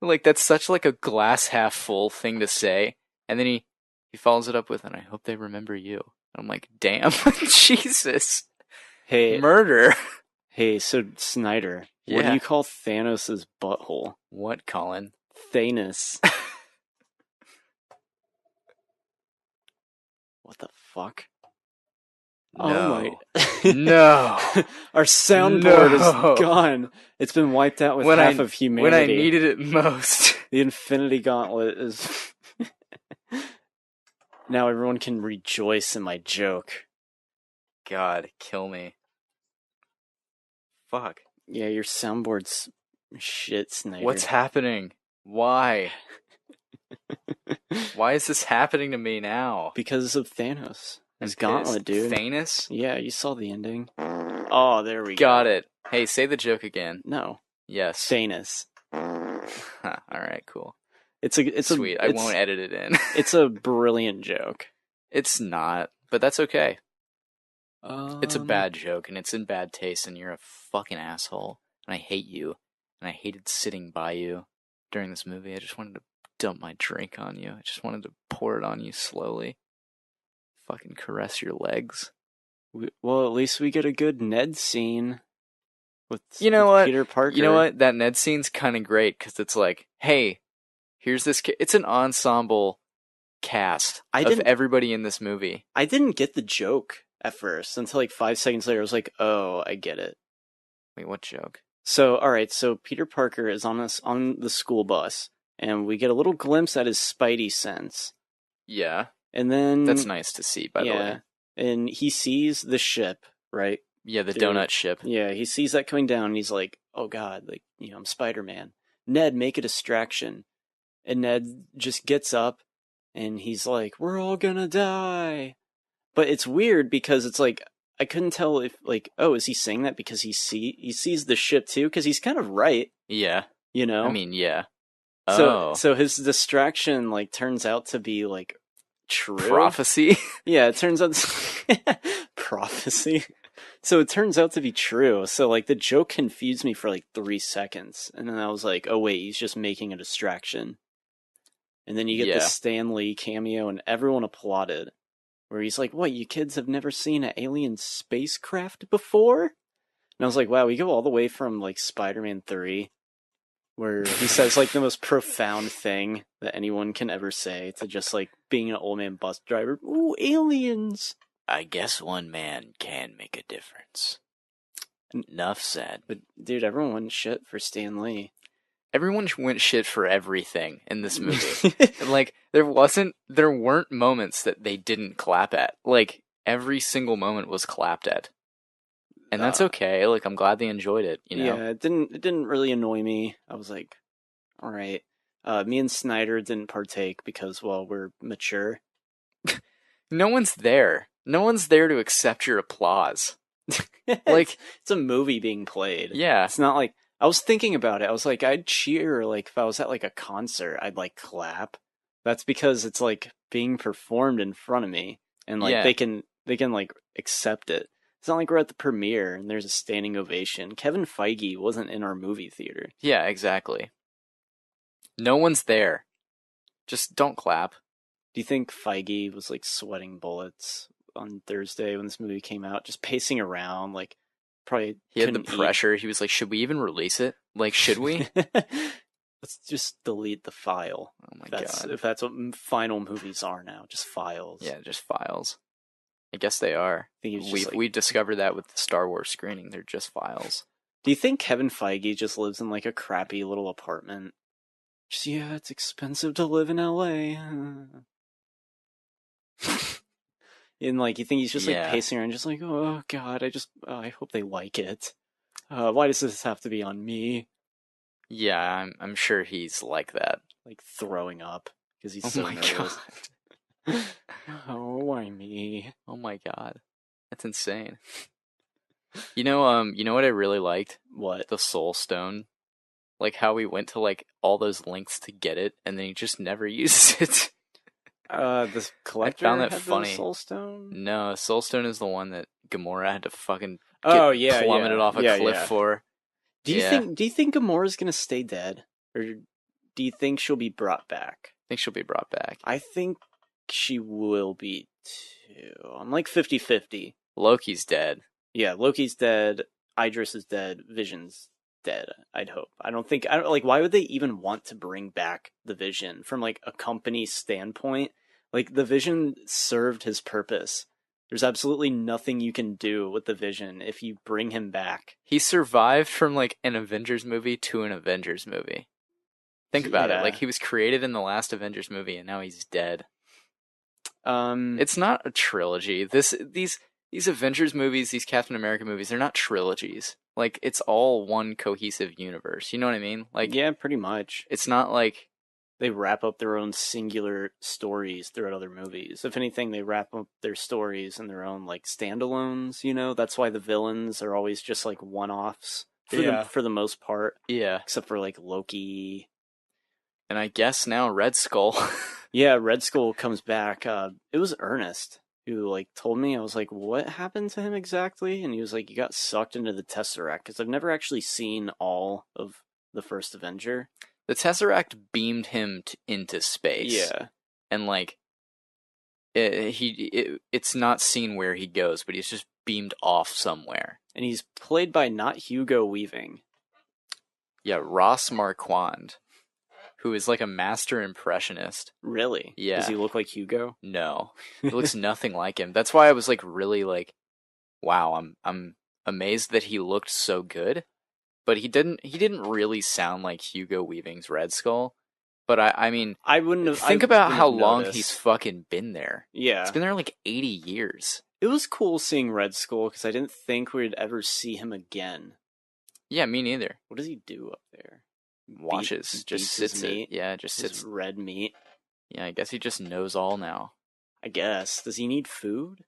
Like, that's such like a glass half full thing to say. And then he follows it up with, and I hope they remember you. I'm like, damn, Jesus. Hey. Murder. Hey, so Snyder, what do you call Thanos' butthole? What, Colin? Thanos. What the fuck? Oh my. No. No. Our soundboard No. is gone. It's been wiped out with When half I of humanity. when I needed it most. The Infinity Gauntlet is... Now everyone can rejoice in my joke. God, kill me. Fuck. Yeah, your soundboard's shit, Snyder. What's happening? Why? Why is this happening to me now? Because of Thanos. His I'm gauntlet, pissed. dude. Thanos? Yeah, you saw the ending. Oh, there we go. Got it. Hey, say the joke again. No. Yes. Thanos. Alright, cool. It's Sweet. I won't edit it in. It's a brilliant joke. It's not, but that's okay. It's a Um, bad joke, and it's in bad taste, and you're a fucking asshole. And I hate you. And I hated sitting by you during this movie. I just wanted to dump my drink on you. I just wanted to pour it on you slowly. Fucking caress your legs. Well, at least we get a good Ned scene with, You know with what? Peter Parker. You know what? That Ned scene's kind of great, because it's like, hey, here's this kid. It's an ensemble cast of everybody in this movie. I didn't get the joke at first until like 5 seconds later. I was like, oh, I get it. Wait, what joke? So, alright, so Peter Parker is on the school bus, and we get a little glimpse at his Spidey sense. Yeah. And then... That's nice to see, by the way. And he sees the ship, right? Yeah, the donut ship. Yeah, he sees that coming down, and he's like, oh god, like, I'm Spider-Man. Ned, make a distraction. And Ned just gets up, and he's like, we're all gonna die. But it's weird, because it's like, I couldn't tell if, like, oh, is he saying that because he sees the ship too? Because he's kind of right. Yeah. I mean, yeah. So his distraction, like, turns out to be, like, true. Prophecy? Yeah, it turns out... Prophecy. So it turns out to be true. So, like, the joke confused me for, like, 3 seconds. And then I was like, oh, wait, he's just making a distraction. And then you get the Stan Lee cameo, and everyone applauded. Where he's like, what, you kids have never seen an alien spacecraft before? And I was like, wow, we go all the way from, like, Spider-Man 3, where he says, like, the most profound thing that anyone can ever say, to just, like, being an old man bus driver. Ooh, aliens! I guess one man can make a difference. Enough said. But, dude, everyone went shit for Stan Lee. Everyone went shit for everything in this movie. Like, there weren't moments that they didn't clap at. Like, every single moment was clapped at. And that's okay. Like, I'm glad they enjoyed it, you know? Yeah, it didn't really annoy me. I was like, alright. Me and Snyder didn't partake because, well, we're mature. No one's there. No one's there to accept your applause. Like, it's a movie being played. Yeah. It's not like... I was thinking about it. I was like, I'd cheer, like, if I was at, like, a concert, I'd, like, clap. That's because it's, like, being performed in front of me. And, like, they can, like, accept it. It's not like we're at the premiere and there's a standing ovation. Kevin Feige wasn't in our movie theater. Yeah, exactly. No one's there. Just don't clap. Do you think Feige was, like, sweating bullets on Thursday when this movie came out? Just pacing around, like... Probably he had the pressure. He was like, should we even release it? Like, should we? Let's just delete the file. Oh my god. If that's what final movies are now, just files. Yeah, just files. I guess they are. We discovered that with the Star Wars screening. They're just files. Do you think Kevin Feige just lives in like a crappy little apartment? Just, yeah, it's expensive to live in LA. And, like, you think he's just, like, pacing around, just like, oh, God, I hope they like it. Why does this have to be on me? Yeah, I'm sure he's like that. Like, throwing up, because he's so nervous. God. Oh, why me? Oh my god. That's insane. You know what I really liked? What? The Soul Stone. Like, how we went to, like, all those lengths to get it, and then he just never uses it. The collector I found that had funny. The Soul Stone? No, Soul Stone is the one that Gamora had to fucking plummeted off a cliff for. Do you think Gamora's gonna stay dead? Or do you think she'll be brought back? I think she'll be brought back. I think she will be too. I'm like 50-50. Loki's dead. Yeah, Loki's dead, Idris is dead, Vision's dead, I'd hope. Why would they even want to bring back the Vision from, like, a company standpoint? Like, the Vision served his purpose There's absolutely nothing you can do with the Vision if you bring him back. He survived from like an Avengers movie to an Avengers movie. Think about it. Like he was created in the last Avengers movie and now he's dead. It's not a trilogy. These Avengers movies, these Captain America movies, they're not trilogies. Like it's all one cohesive universe. You know what I mean? Like yeah, pretty much. It's not like they wrap up their own singular stories throughout other movies. If anything, they wrap up their stories in their own like standalones, you know? That's why the villains are always just like one-offs for the most part. Yeah. Except for like Loki. And I guess now Red Skull. Yeah, Red Skull comes back. It was Ernest who like told me. I was like, what happened to him exactly? And he was like, he got sucked into the Tesseract, because I've never actually seen all of the first Avenger. The Tesseract beamed him into space. Yeah. And like it's not seen where he goes, but he's just beamed off somewhere. And he's played by not Hugo Weaving. Yeah, Ross Marquand, who is like a master impressionist. Really? Yeah. Does he look like Hugo? No. He looks nothing like him. That's why I was like really like, wow, I'm amazed that he looked so good. But he didn't really sound like Hugo Weaving's Red Skull. But I mean, I wouldn't have. Think about how long he's fucking been there. Yeah. It's been there like 80 years. It was cool seeing Red Skull because I didn't think we'd ever see him again. Yeah, me neither. What does he do up there? Watches, just sits it. Yeah, just sits. Red meat. Yeah, I guess he just knows all now. I guess. Does he need food?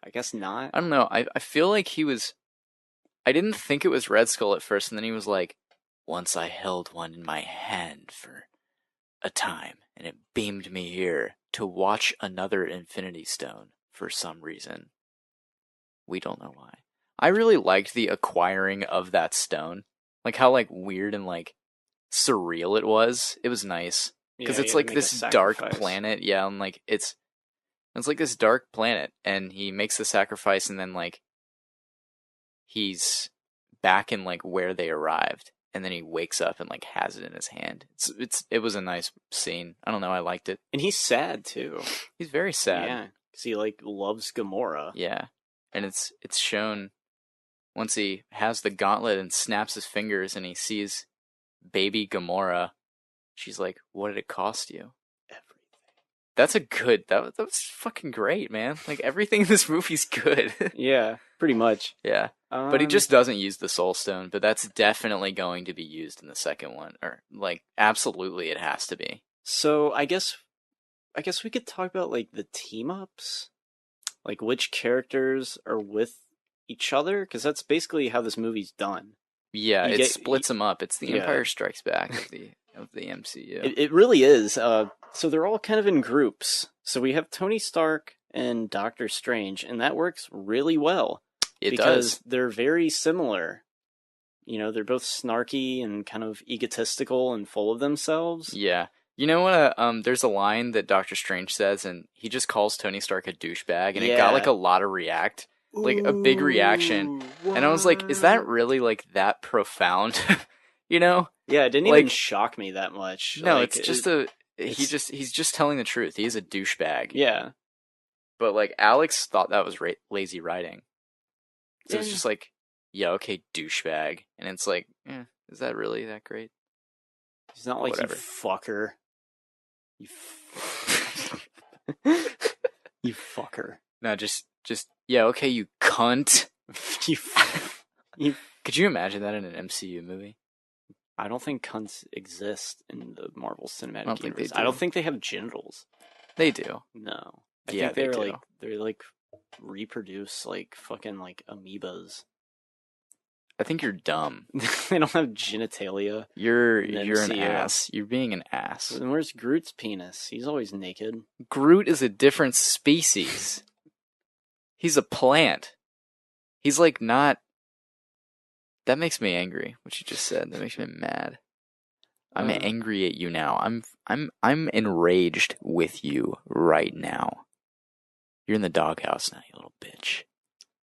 I guess not. I don't know. I feel like he was. I didn't think it was Red Skull at first, and then he was like, once I held one in my hand for a time, and it beamed me here to watch another Infinity Stone for some reason. We don't know why. I really liked the acquiring of that stone. Like how like weird and like surreal it was. It was nice. Because it's like this dark planet. Yeah, and like it's like this dark planet, and he makes the sacrifice, and then like he's back in like where they arrived, and then he wakes up and like has it in his hand. It was a nice scene. I don't know, I liked it. And he's sad too. He's very sad. Yeah, because he like loves Gamora. Yeah, and it's shown once he has the gauntlet and snaps his fingers and he sees baby Gamora. She's like, "What did it cost you?" That's a good. That was fucking great, man. Like everything in this movie's good. Yeah, pretty much. Yeah. But he just doesn't use the Soul Stone, but that's definitely going to be used in the second one. Or, like, absolutely it has to be. So, I guess we could talk about, like, the team-ups? Like, which characters are with each other? Because that's basically how this movie's done. Yeah, it splits them up. It's the Empire Strikes Back of the MCU. It really is. So they're all kind of in groups. So we have Tony Stark and Doctor Strange, and that works really well. Because they're very similar. You know, they're both snarky and kind of egotistical and full of themselves. Yeah. You know what? There's a line that Doctor Strange says, and he just calls Tony Stark a douchebag, and it got like a lot of a big reaction. What? And I was like, is that really like that profound? You know? Yeah, it didn't even shock me that much. No, like, it's just he's just telling the truth. He is a douchebag. Yeah. But like Alex thought that was lazy writing. So it's just like, yeah, okay, douchebag. And it's like, is that really that great? He's not like, whatever. You fucker. You fucker. No, just, yeah, okay, you cunt. Could you imagine that in an MCU movie? I don't think cunts exist in the Marvel Cinematic Universe. I don't think they have genitals. They do. No. I think they're like reproduce like fucking like amoebas. I think you're dumb. They don't have genitalia. You're an ass. You're being an ass. Then where's Groot's penis? He's always naked. Groot is a different species. He's a plant. He's like not. That makes me angry. What you just said. That makes me mad. I'm angry at you now. I'm enraged with you right now. You're in the doghouse now, you little bitch.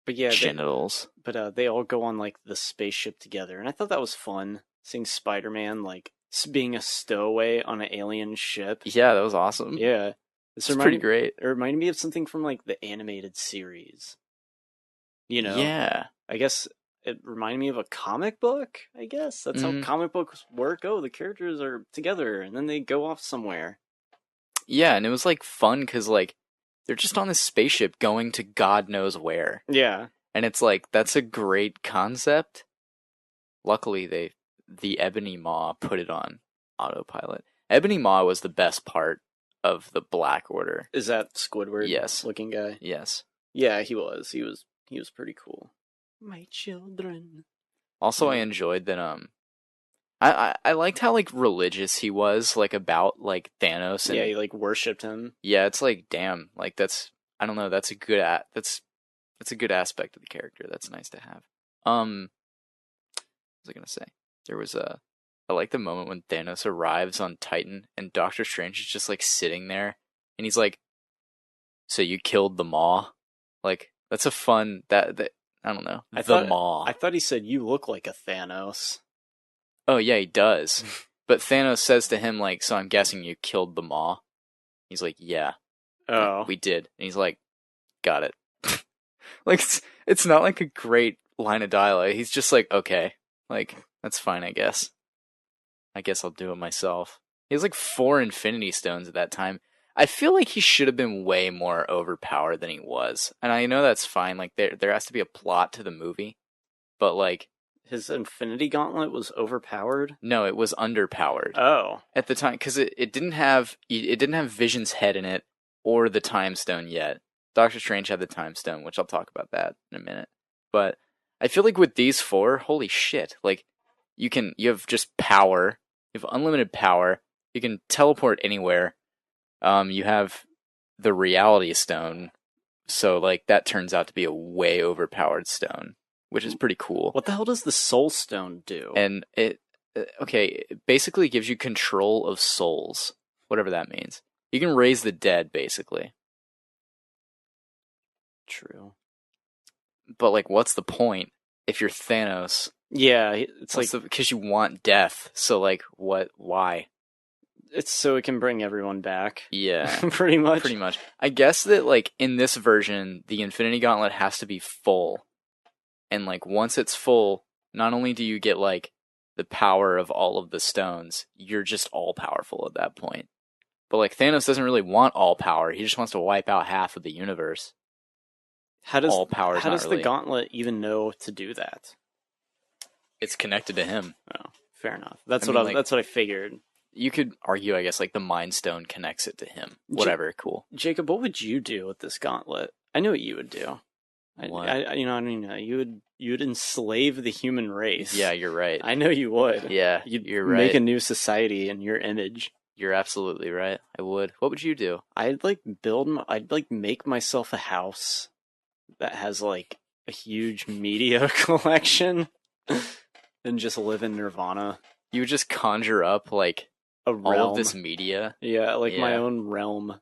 But yeah, genitals. They all go on like the spaceship together, and I thought that was fun. Seeing Spider-Man like being a stowaway on an alien ship. Yeah, that was awesome. Yeah, It's pretty great. It reminded me of something from like the animated series. You know? Yeah. I guess it reminded me of a comic book, I guess. That's how comic books work. Oh, the characters are together and then they go off somewhere. Yeah, and it was like fun because like they're just on this spaceship going to God knows where. Yeah. And it's like, that's a great concept. Luckily, the Ebony Maw put it on autopilot. Ebony Maw was the best part of the Black Order. Is that Squidward? Yes. Looking guy? Yes. Yeah, he was. He was pretty cool. My children. Also, I enjoyed that. I liked how like religious he was, like about like Thanos. And, yeah, he like worshipped him. Yeah, it's like damn, like that's I don't know. That's a good that's a good aspect of the character. That's nice to have. What was I gonna say? There was I like the moment when Thanos arrives on Titan and Doctor Strange is just like sitting there and he's like, "So you killed the Maw?" Like that's a fun that I don't know. Maw. I thought he said you look like a Thanos. Oh yeah, he does. But Thanos says to him like, "So I'm guessing you killed the Maw?" He's like, "Yeah." Oh, We did. And he's like, "Got it." Like it's not like a great line of dialogue. He's just like, "Okay, like that's fine, I guess. I guess I'll do it myself." He has like 4 Infinity Stones at that time. I feel like he should have been way more overpowered than he was. And I know that's fine. Like there has to be a plot to the movie, but like his Infinity Gauntlet was overpowered? No, it was underpowered. Oh. At the time, because it didn't have Vision's head in it or the Time Stone yet. Doctor Strange had the Time Stone, which I'll talk about that in a minute. But I feel like with these 4, holy shit! Like you have just power, you have unlimited power, you can teleport anywhere. You have the Reality Stone, so like that turns out to be a way overpowered stone, which is pretty cool. What the hell does the Soul Stone do? And it basically gives you control of souls, whatever that means. You can raise the dead, basically. True. But like, what's the point if you're Thanos? Yeah, it's like because you want death. So like, what? Why? It's so it can bring everyone back. Yeah, pretty much. Pretty much. I guess that like in this version, the Infinity Gauntlet has to be full, and like once it's full, not only do you get like the power of all of the stones, you're just all powerful at that point. But like Thanos doesn't really want all power; he just wants to wipe out half of the universe. How does really... the Gauntlet even know to do that? It's connected to him. Oh, fair enough. That's what I figured. You could argue, I guess, like the Mind Stone connects it to him. Whatever, cool. Jacob, what would you do with this gauntlet? I know what you would do. What? You would enslave the human race. Yeah, you're right. I know you would. Yeah, you're right. Make a new society in your image. You're absolutely right. I would. What would you do? I'd make myself a house that has like a huge media collection and just live in Nirvana. You would just conjure up like a realm. All of this media. Yeah, like my own realm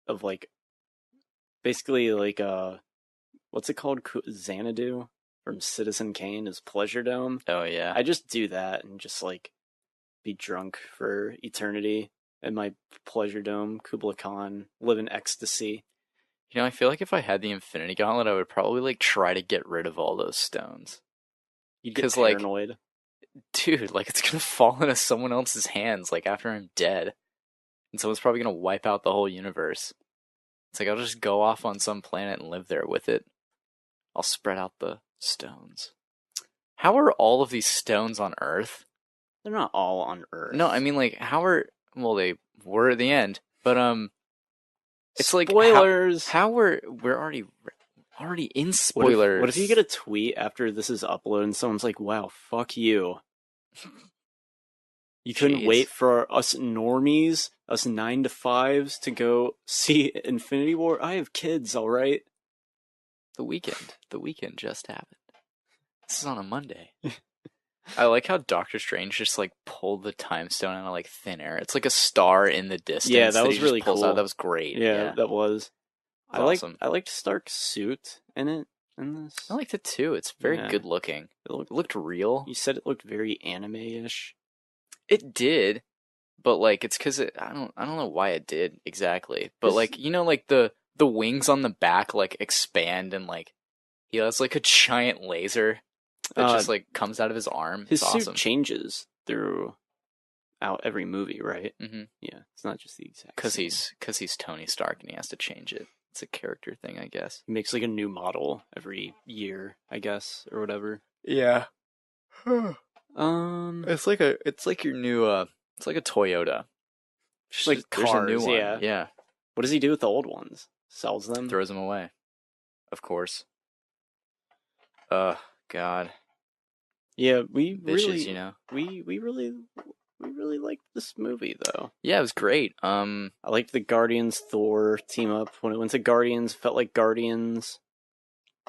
of like basically like what's it called? Xanadu from Citizen Kane is Pleasure Dome. Oh yeah. I just do that and just like be drunk for eternity in my Pleasure Dome, Kubla Khan, live in ecstasy. You know, I feel like if I had the Infinity Gauntlet, I would probably like try to get rid of all those stones. You'd get paranoid. Like, dude, like it's gonna fall into someone else's hands, like after I'm dead. And someone's probably gonna wipe out the whole universe. It's like I'll just go off on some planet and live there with it. I'll spread out the stones. How are all of these stones on Earth? They're not all on Earth. No, I mean like they were at the end, but it's spoilers. Like how we're already in spoilers. What if you get a tweet after this is uploaded and someone's like, "Wow, fuck you. You couldn't wait for us normies, us 9 to 5s to go see Infinity War? I have kids, all right." The weekend just happened. This is on a Monday. I like how Doctor Strange just like pulled the Time Stone out of like thin air. It's like a star in the distance. Yeah, that was really cool. That was great. Yeah, that was. Awesome. I liked Stark's suit in this. I liked it too. It's very good looking. It looked real. You said it looked very anime-ish. It did, but like it's because I don't know why it did exactly, but This- like like the wings on the back like expand and like he has like a giant laser that just like comes out of his arm. His It's suit awesome. changes throughout every movie, right? Mm-hmm. Yeah, it's not just the exact. Because same. he's Tony Stark and he has to change it. It's a character thing, I guess. He makes like a new model every year, I guess, or whatever. Yeah. It's It's like your new it's like a Toyota. just like There's a new cars, one. yeah. Yeah. What does he do with the old ones? Sells them? Throws them away. Of course. God. Yeah, we Bitches, really, you know. we really liked this movie though. Yeah, it was great. I liked the Guardians Thor team up. When it went to Guardians, felt like Guardians.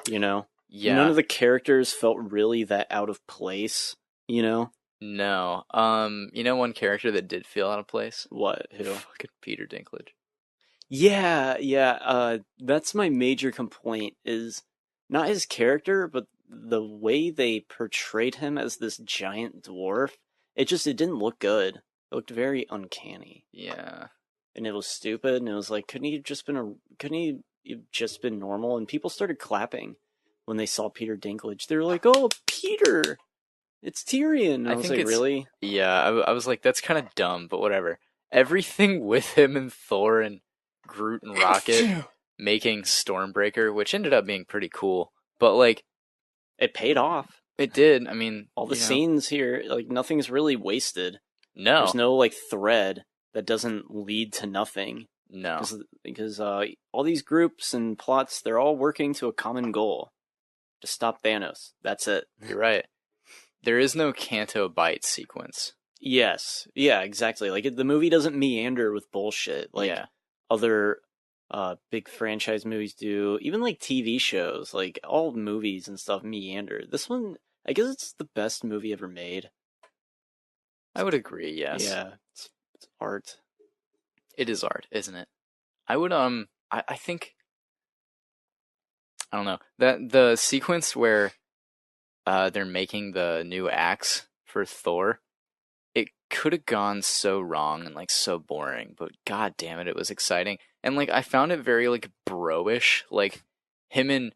You know, Yeah. none of the characters felt really that out of place. You know, No. You know one character that did feel out of place? what? Who? Fucking Peter Dinklage. Yeah. That's my major complaint is not his character, but the way they portrayed him as this giant dwarf. It didn't look good. It looked very uncanny. Yeah. And it was stupid, and it was like, couldn't he have just been normal? And people started clapping when they saw Peter Dinklage. They were like, "Oh, Peter, it's Tyrion." And I was think like, it's- really? Yeah, I was like, that's kind of dumb, but whatever. Everything with him and Thor and Groot and Rocket making Stormbreaker, which ended up being pretty cool, but like, It paid off. it did. I mean, All the you know, scenes here, like nothing's really wasted. No, There's no like thread that doesn't lead to nothing. no. Because all these groups and plots, they're all working to a common goal. To stop Thanos. That's it. You're right. There is no Canto Bite sequence. Yes. Yeah, exactly. Like the movie doesn't meander with bullshit like Yeah. other big franchise movies do. Even like TV shows, like all movies and stuff meander. This one, I guess it's the best movie ever made. I would agree, yes. Yeah. It's art. It is art, isn't it? I would I think I don't know. That the sequence where they're making the new axe for Thor, it could have gone so wrong and like so boring, but god damn it, it was exciting. And like I found it very like bro-ish, like him and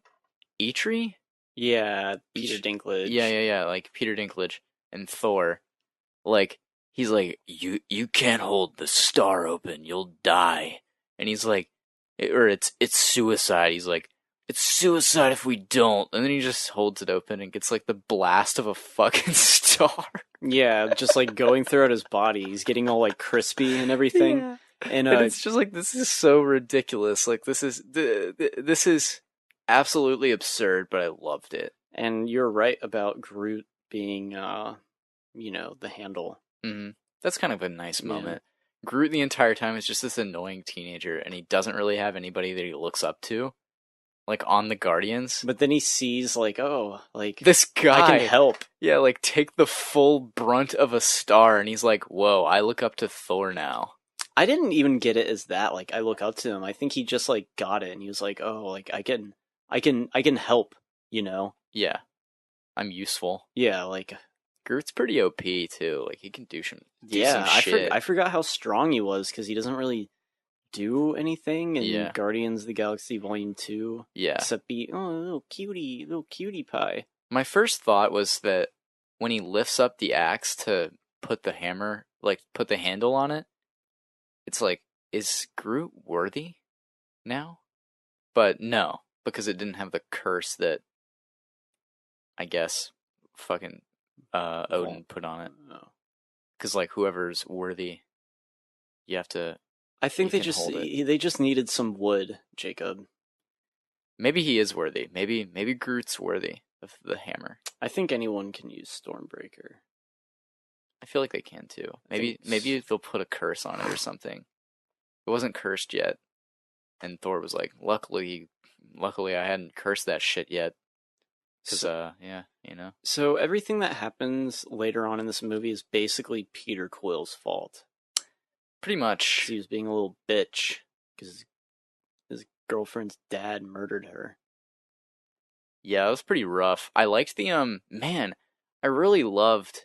Eitri? Yeah, Peter Dinklage. Yeah, like Peter Dinklage and Thor. Like he's like, you can't hold the star open, you'll die. And he's like, it's suicide. He's like, it's suicide if we don't. And then he just holds it open and gets like the blast of a fucking star. Yeah, just like going throughout his body. He's getting all like crispy and everything. Yeah. And And it's just like, this is so ridiculous. Like this is absolutely absurd, but I loved it. and you're right about Groot being the handle. Mm-hmm. That's kind of a nice Yeah. moment. Groot the entire time is just this annoying teenager, and he doesn't really have anybody that he looks up to, like on the Guardians. But then he sees like, oh, like This guy, I can help. yeah, like take the full brunt of a star, and he's like, "Whoa, I look up to Thor now." I didn't even get it as that. Like I look up to him. I think he just like got it, and he was like, oh, like I can help. You know? Yeah, I'm useful. Yeah, like Groot's pretty OP too. Like he can do some yeah. shit. I forgot how strong he was because he doesn't really do anything in Yeah. Guardians of the Galaxy Volume 2. Yeah. Except be little cutie pie. My first thought was that when he lifts up the axe to put the hammer, like put the handle on it, it's like, is Groot worthy now? But no, because it didn't have the curse that I guess fucking Odin put on it. Oh. Because like whoever's worthy, you have to. I think You they can hold it. they just needed some wood, Jacob. Maybe he is worthy. Maybe Groot's worthy of the hammer. I think anyone can use Stormbreaker. I feel like they can too. Maybe think they'll put a curse on it or something. It wasn't cursed yet, and Thor was like, "Luckily, I hadn't cursed that shit yet." Because yeah, you know. So everything that happens later on in this movie is basically Peter Quill's fault. Pretty much. He was being a little bitch because his girlfriend's dad murdered her. Yeah, it was pretty rough. I liked the man. I really loved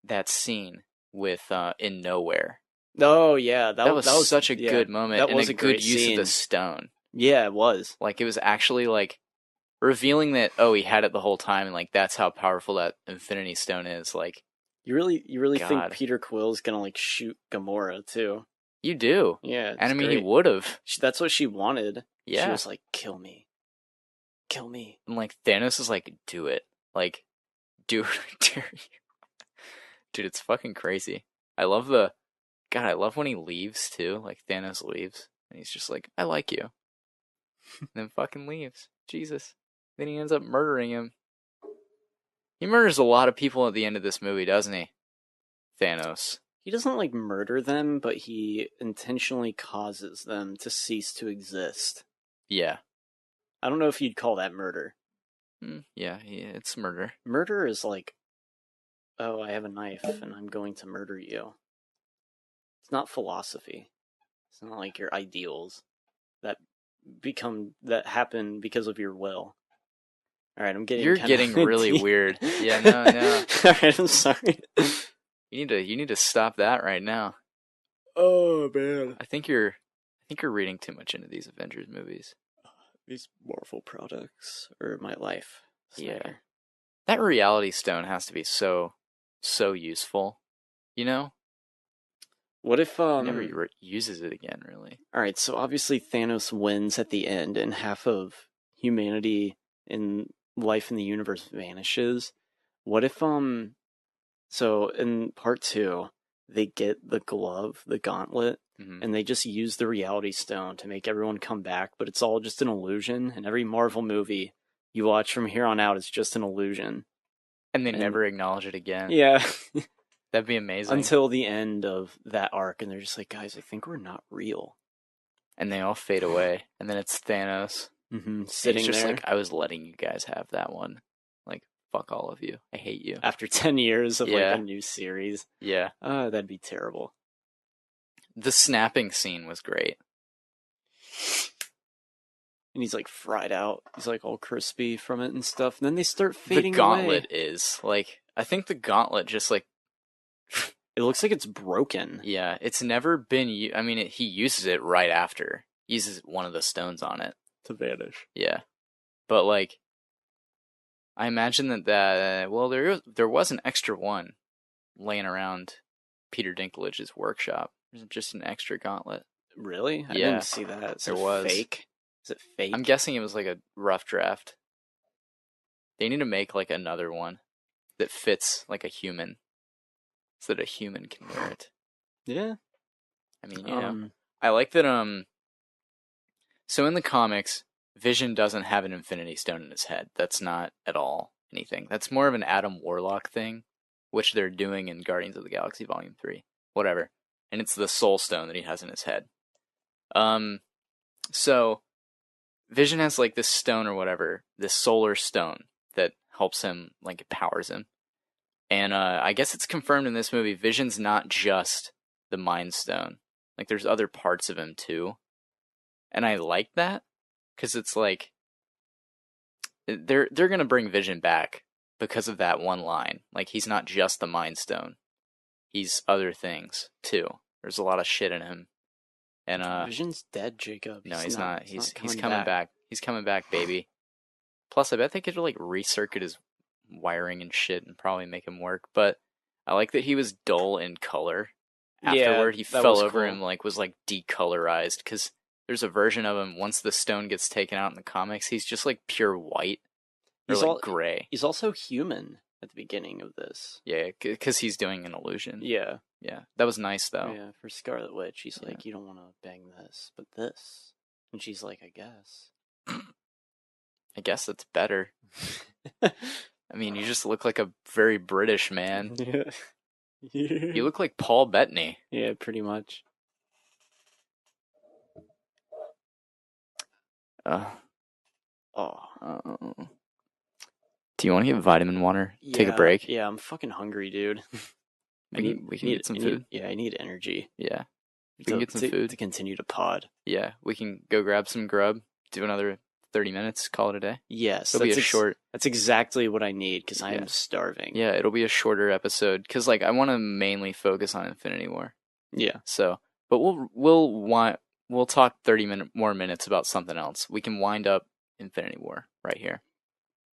that scene with in Nowhere Oh yeah, That was such a yeah, good moment that and was a a good great use scene. of the stone. Yeah, it was. Like, it was actually, like, revealing that, oh, he had it the whole time, and, like, that's how powerful that Infinity Stone is. Like, You really think God. Peter Quill's gonna like shoot Gamora too? you do. Yeah, And it's I mean, he great. would have. That's what she wanted. She Yeah. was like, "Kill me, kill me." And, like, Thanos is like, do it. Like, do it, I dare you. Dude, it's fucking crazy. I love when he leaves, too. Like, Thanos leaves, and he's just like, I like you. And then fucking leaves. Jesus. Then he ends up murdering him. He murders a lot of people at the end of this movie, doesn't he? Thanos. He doesn't like murder them, but he intentionally causes them to cease to exist. Yeah. I don't know if you'd call that murder. Yeah, it's murder. Murder is like, oh, I have a knife and I'm going to murder you. It's not philosophy. It's not like your ideals that happen because of your will. All right, You're getting really weird. Yeah, no. All right, I'm sorry. You need to stop that right now. Oh man, I think you're reading too much into these Avengers movies. these Marvel products are my life. Snyder. Yeah. That reality stone has to be so useful. You know? What if He never uses it again, really. All right, so obviously Thanos wins at the end, and half of humanity and life in the universe vanishes. What if so in part 2, they get the glove, the gauntlet, and they just use the reality stone to make everyone come back, but it's all just an illusion, and every Marvel movie you watch from here on out is just an illusion. And they never acknowledge it again. Yeah. That'd be amazing. Until the end of that arc, and they're just like, guys, I think we're not real. And they all fade away, and then it's Thanos. Sitting just there. like, I was letting you guys have that one. Like, fuck all of you. I hate you. After 10 years of like a new series. Yeah. That'd be terrible. The snapping scene was great. And he's like fried out. He's like all crispy from it and stuff. And then they start fading away. The gauntlet away. is like, I think the gauntlet just like, it looks like it's broken. Yeah, it's never been. I mean, he uses it right after. He uses one of the stones on it to vanish. Yeah, but like, I imagine that well, there was an extra one laying around Peter Dinklage's workshop. There's just an extra gauntlet. Really? I didn't see that. Is it fake? Is it fake? I'm guessing it was like a rough draft. They need to make like another one that fits like a human, so that a human can wear it. Yeah. I mean, you know, I like that. So in the comics, Vision doesn't have an Infinity Stone in his head. That's not at all anything. That's more of an Adam Warlock thing, which they're doing in Guardians of the Galaxy Volume 3. Whatever. And it's the Soul Stone that he has in his head. So Vision has like this stone or whatever, this solar stone that helps him, like it powers him. And I guess it's confirmed in this movie, Vision's not just the Mind Stone. Like there's other parts of him too. And I like that, because it's like, they're going to bring Vision back because of that one line. Like, he's not just the Mind Stone. He's other things, too. There's a lot of shit in him. And Vision's dead, Jacob. No, he's not. He's coming back. He's coming back, baby. Plus, I bet they could, like, recircuit his wiring and shit and probably make him work. But I like that he was dull in color. Afterward, he fell over and, like, was, like, decolorized, because there's a version of him, once the stone gets taken out in the comics, he's just like pure white. Or he's like gray. He's also human at the beginning of this. Yeah, because he's doing an illusion. Yeah. Yeah. That was nice, though. Yeah, for Scarlet Witch, he's like, you don't want to bang this, but this. And she's like, I guess. I guess that's better. I mean, you just look like a very British man. Yeah. You look like Paul Bettany. Yeah, pretty much. Do you want to get vitamin water? Take a break? Yeah, I'm fucking hungry, dude. We can get some food. I need energy. Yeah. We can get some food. To continue to pod. Yeah, we can go grab some grub, do another 30 minutes, call it a day. Yes. It'll be a short... That's exactly what I need, because I am starving. Yeah, it'll be a shorter episode, because like I want to mainly focus on Infinity War. Yeah. So, but we'll talk 30 more minutes about something else. We can wind up Infinity War right here.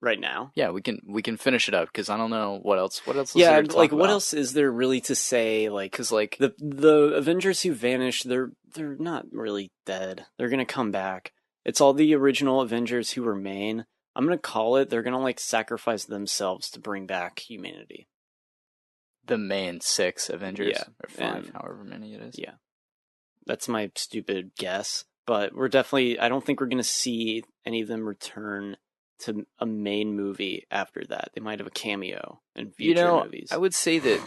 Right now. Yeah, we can finish it up because I don't know what else. What else? Yeah, is there to like talk what about? else is there really to say? Like, Because like the Avengers who vanished, they're not really dead. They're gonna come back. It's all the original Avengers who remain. I'm gonna call it. They're gonna like sacrifice themselves to bring back humanity. the main 6 Avengers Yeah, or 5, and- however many it is. Yeah, that's my stupid guess. But we're definitely. I don't think we're gonna see any of them return to a main movie after that. They might have a cameo in future movies. I would say that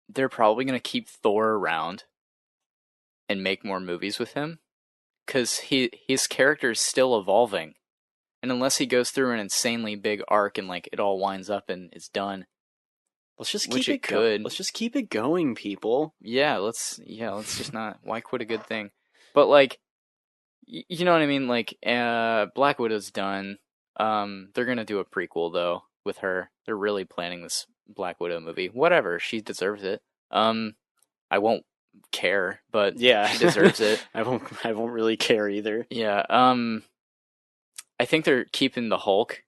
they're probably going to keep Thor around and make more movies with him because his character is still evolving, and unless he goes through an insanely big arc and like it all winds up and is done, Let's just which keep it could. Let's just keep it going, people. let's just not. Why quit a good thing? But like, you know what I mean? Like, Black Widow's done. They're gonna do a prequel though with her. They're really planning this Black Widow movie. Whatever, she deserves it. I won't care, but Yeah, she deserves it. I won't really care either. Yeah. I think they're keeping the Hulk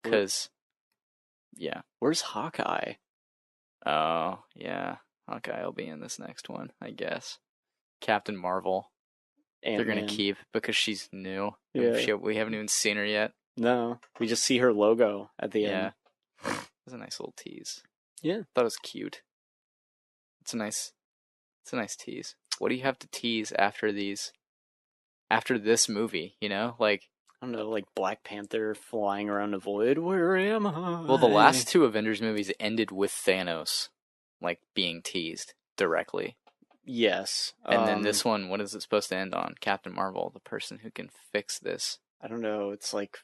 because, yeah. Where's Hawkeye? Oh, yeah. Hawkeye will be in this next one, I guess. Captain Marvel. Ant-Man. They're gonna keep because she's new. Yeah. We haven't even seen her yet. No, we just see her logo at the Yeah. end. It was a nice little tease. Yeah. Thought it was cute. It's a nice tease. What do you have to tease after this movie, you know? Like, I don't know, like Black Panther flying around the void. Where am I? well, the last 2 Avengers movies ended with Thanos, like, being teased directly. Yes. And then this one, what is it supposed to end on? Captain Marvel, the person who can fix this. I don't know. It's like,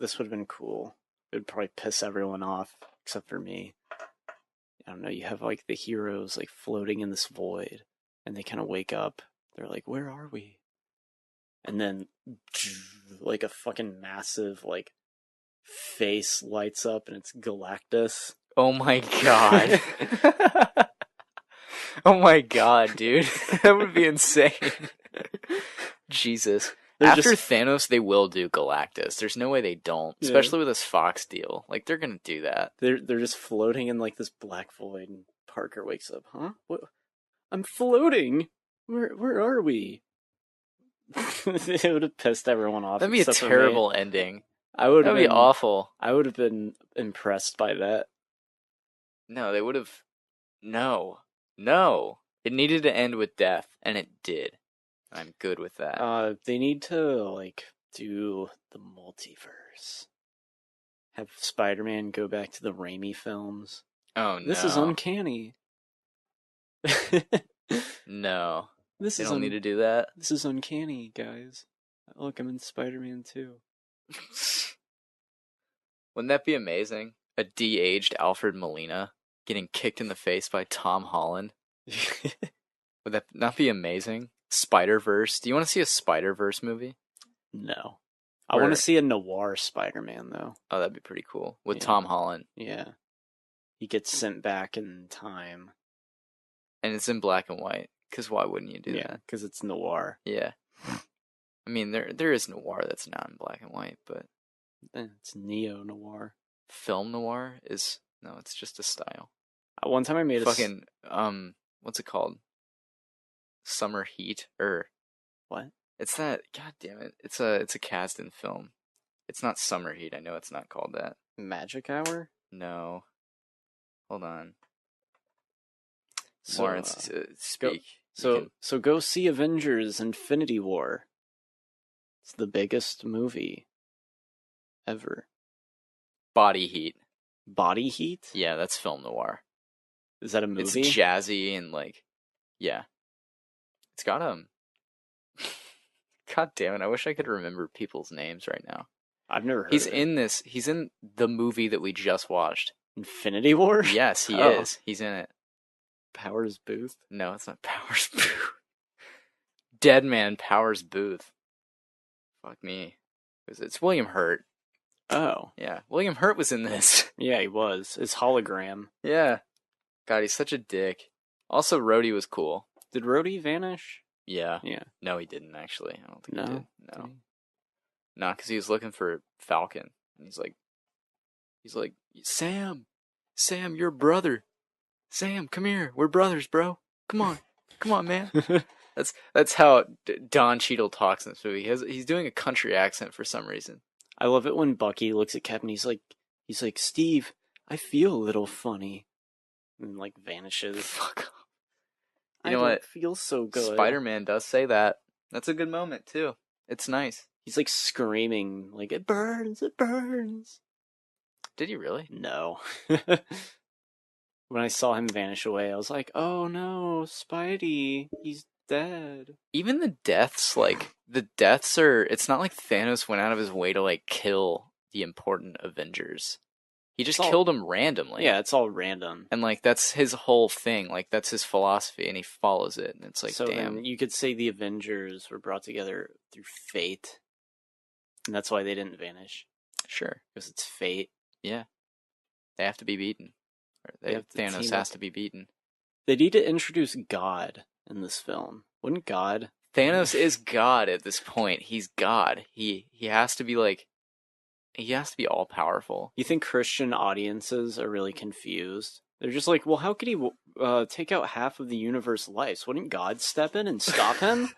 this would have been cool. It would probably piss everyone off, except for me. I don't know. You have like the heroes like floating in this void, and they kind of wake up. They're like, "Where are we?" And then, like a fucking massive like face lights up, and it's Galactus. Oh my god. Oh my god, dude. That would be insane. Jesus. After Thanos, they will do Galactus. There's no way they don't, especially with this Fox deal. Like, they're gonna do that. They're just floating in like this black void, and Parker wakes up. Huh? What? I'm floating. Where are we? It would have pissed everyone off. That'd be a terrible ending. That'd be awful. I would have been impressed by that. No, they would have. No. It needed to end with death, and it did. I'm good with that. They need to like do the multiverse. Have Spider-Man go back to the Raimi films. Oh no. This is uncanny. No. They They don't need to do that. This is uncanny, guys. Look, I'm in Spider-Man 2. Wouldn't that be amazing? A de-aged Alfred Molina getting kicked in the face by Tom Holland. Would that not be amazing? Spider-Verse. Do you want to see a Spider-Verse movie? No. I want to see a noir Spider-Man, though. Oh, that'd be pretty cool. With Yeah. Tom Holland. Yeah. He gets sent back in time. And it's in black and white. Because why wouldn't you do that? Because it's noir. Yeah. I mean, there is noir that's not in black and white, but It's neo-noir. film noir is... No, it's just a style. One time I made Fucking, what's it called? Summer Heat, or... What? It's that... God damn it. It's a Kasdan film. It's not Summer Heat. I know it's not called that. Magic Hour? No. Hold on. So, Lawrence, speak. So go see Avengers Infinity War. It's the biggest movie ever. Body Heat. Body Heat? Yeah, that's film noir. Is that a movie? It's jazzy and like... Yeah. It's got God damn it, I wish I could remember people's names right now. I've never heard He's of it. in this. He's in the movie that we just watched. Infinity War? Yes, he Oh. is. He's in it. Powers Booth? No, it's not Powers Booth. Dead Man Powers Booth. Fuck me. It's William Hurt. Oh. Yeah, William Hurt was in this. Yeah, he was. His hologram. Yeah. God, he's such a dick. Also, Rhodey was cool. Did Rhodey vanish? Yeah. Yeah. No, he didn't actually. I don't think No? he did. No. Did he? No, because he was looking for Falcon. And he's like, Sam, you're a brother. Sam, come here. We're brothers, bro. Come on, man. That's how Don Cheadle talks in this movie. He's doing a country accent for some reason. I love it when Bucky looks at Cap and he's like, Steve, I feel a little funny. And like vanishes. Fuck off. I You know don't what? feel so good. Spider-Man does say that. That's a good moment too. It's nice. He's like screaming, like, it burns, it burns. Did he really? No. When I saw him vanish away, I was like, oh no, Spidey, he's dead. Even the deaths are, it's not like Thanos went out of his way to like kill the important Avengers. He just killed them randomly. Yeah, it's all random. And like that's his whole thing. Like that's his philosophy and he follows it. And it's like, so damn. Then you could say the Avengers were brought together through fate. And that's why they didn't vanish. Sure. Because it's fate. Yeah. They have to be beaten. Thanos has to be beaten. They need to introduce God in this film. Wouldn't God? Thanos is God at this point. He's God. He has to be like, he has to be all powerful. You think Christian audiences are really confused? They're just like, well, how could he take out half of the universe lives? Wouldn't God step in and stop him?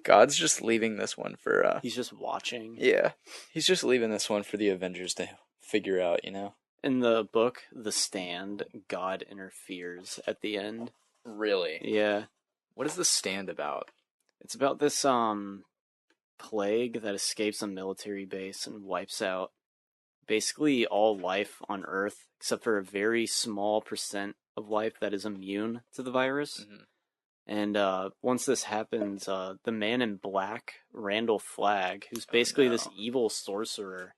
God's just leaving this one for... He's just watching. Yeah. He's just leaving this one for the Avengers to figure out, you know? In the book, The Stand, God interferes at the end. Really? Yeah. What is The Stand about? It's about this plague that escapes a military base and wipes out basically all life on Earth, except for a very small % of life that is immune to the virus. Mm-hmm. And once this happens, the Man in Black, Randall Flagg, who's basically this evil sorcerer,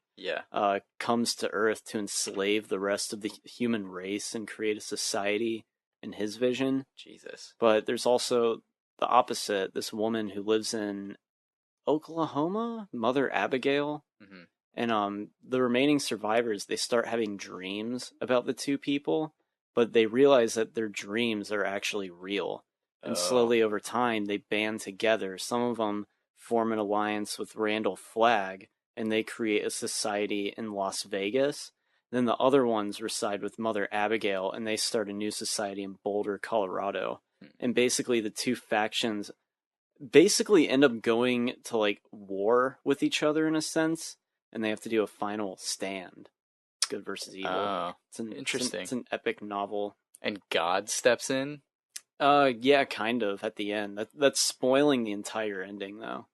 comes to Earth to enslave the rest of the human race and create a society in his vision. Jesus. But there's also the opposite, this woman who lives in Oklahoma, Mother Abigail. Mm-hmm. And the remaining survivors, they start having dreams about the two people, but they realize that their dreams are actually real. And slowly over time, they band together. Some of them form an alliance with Randall Flagg, and they create a society in Las Vegas. Then the other ones reside with Mother Abigail, and they start a new society in Boulder, Colorado. And basically the two factions basically end up going to like war with each other in a sense, and they have to do a final stand. Good versus evil. It's interesting. It's an epic novel. And God steps in? Yeah, kind of at the end. That's spoiling the entire ending though.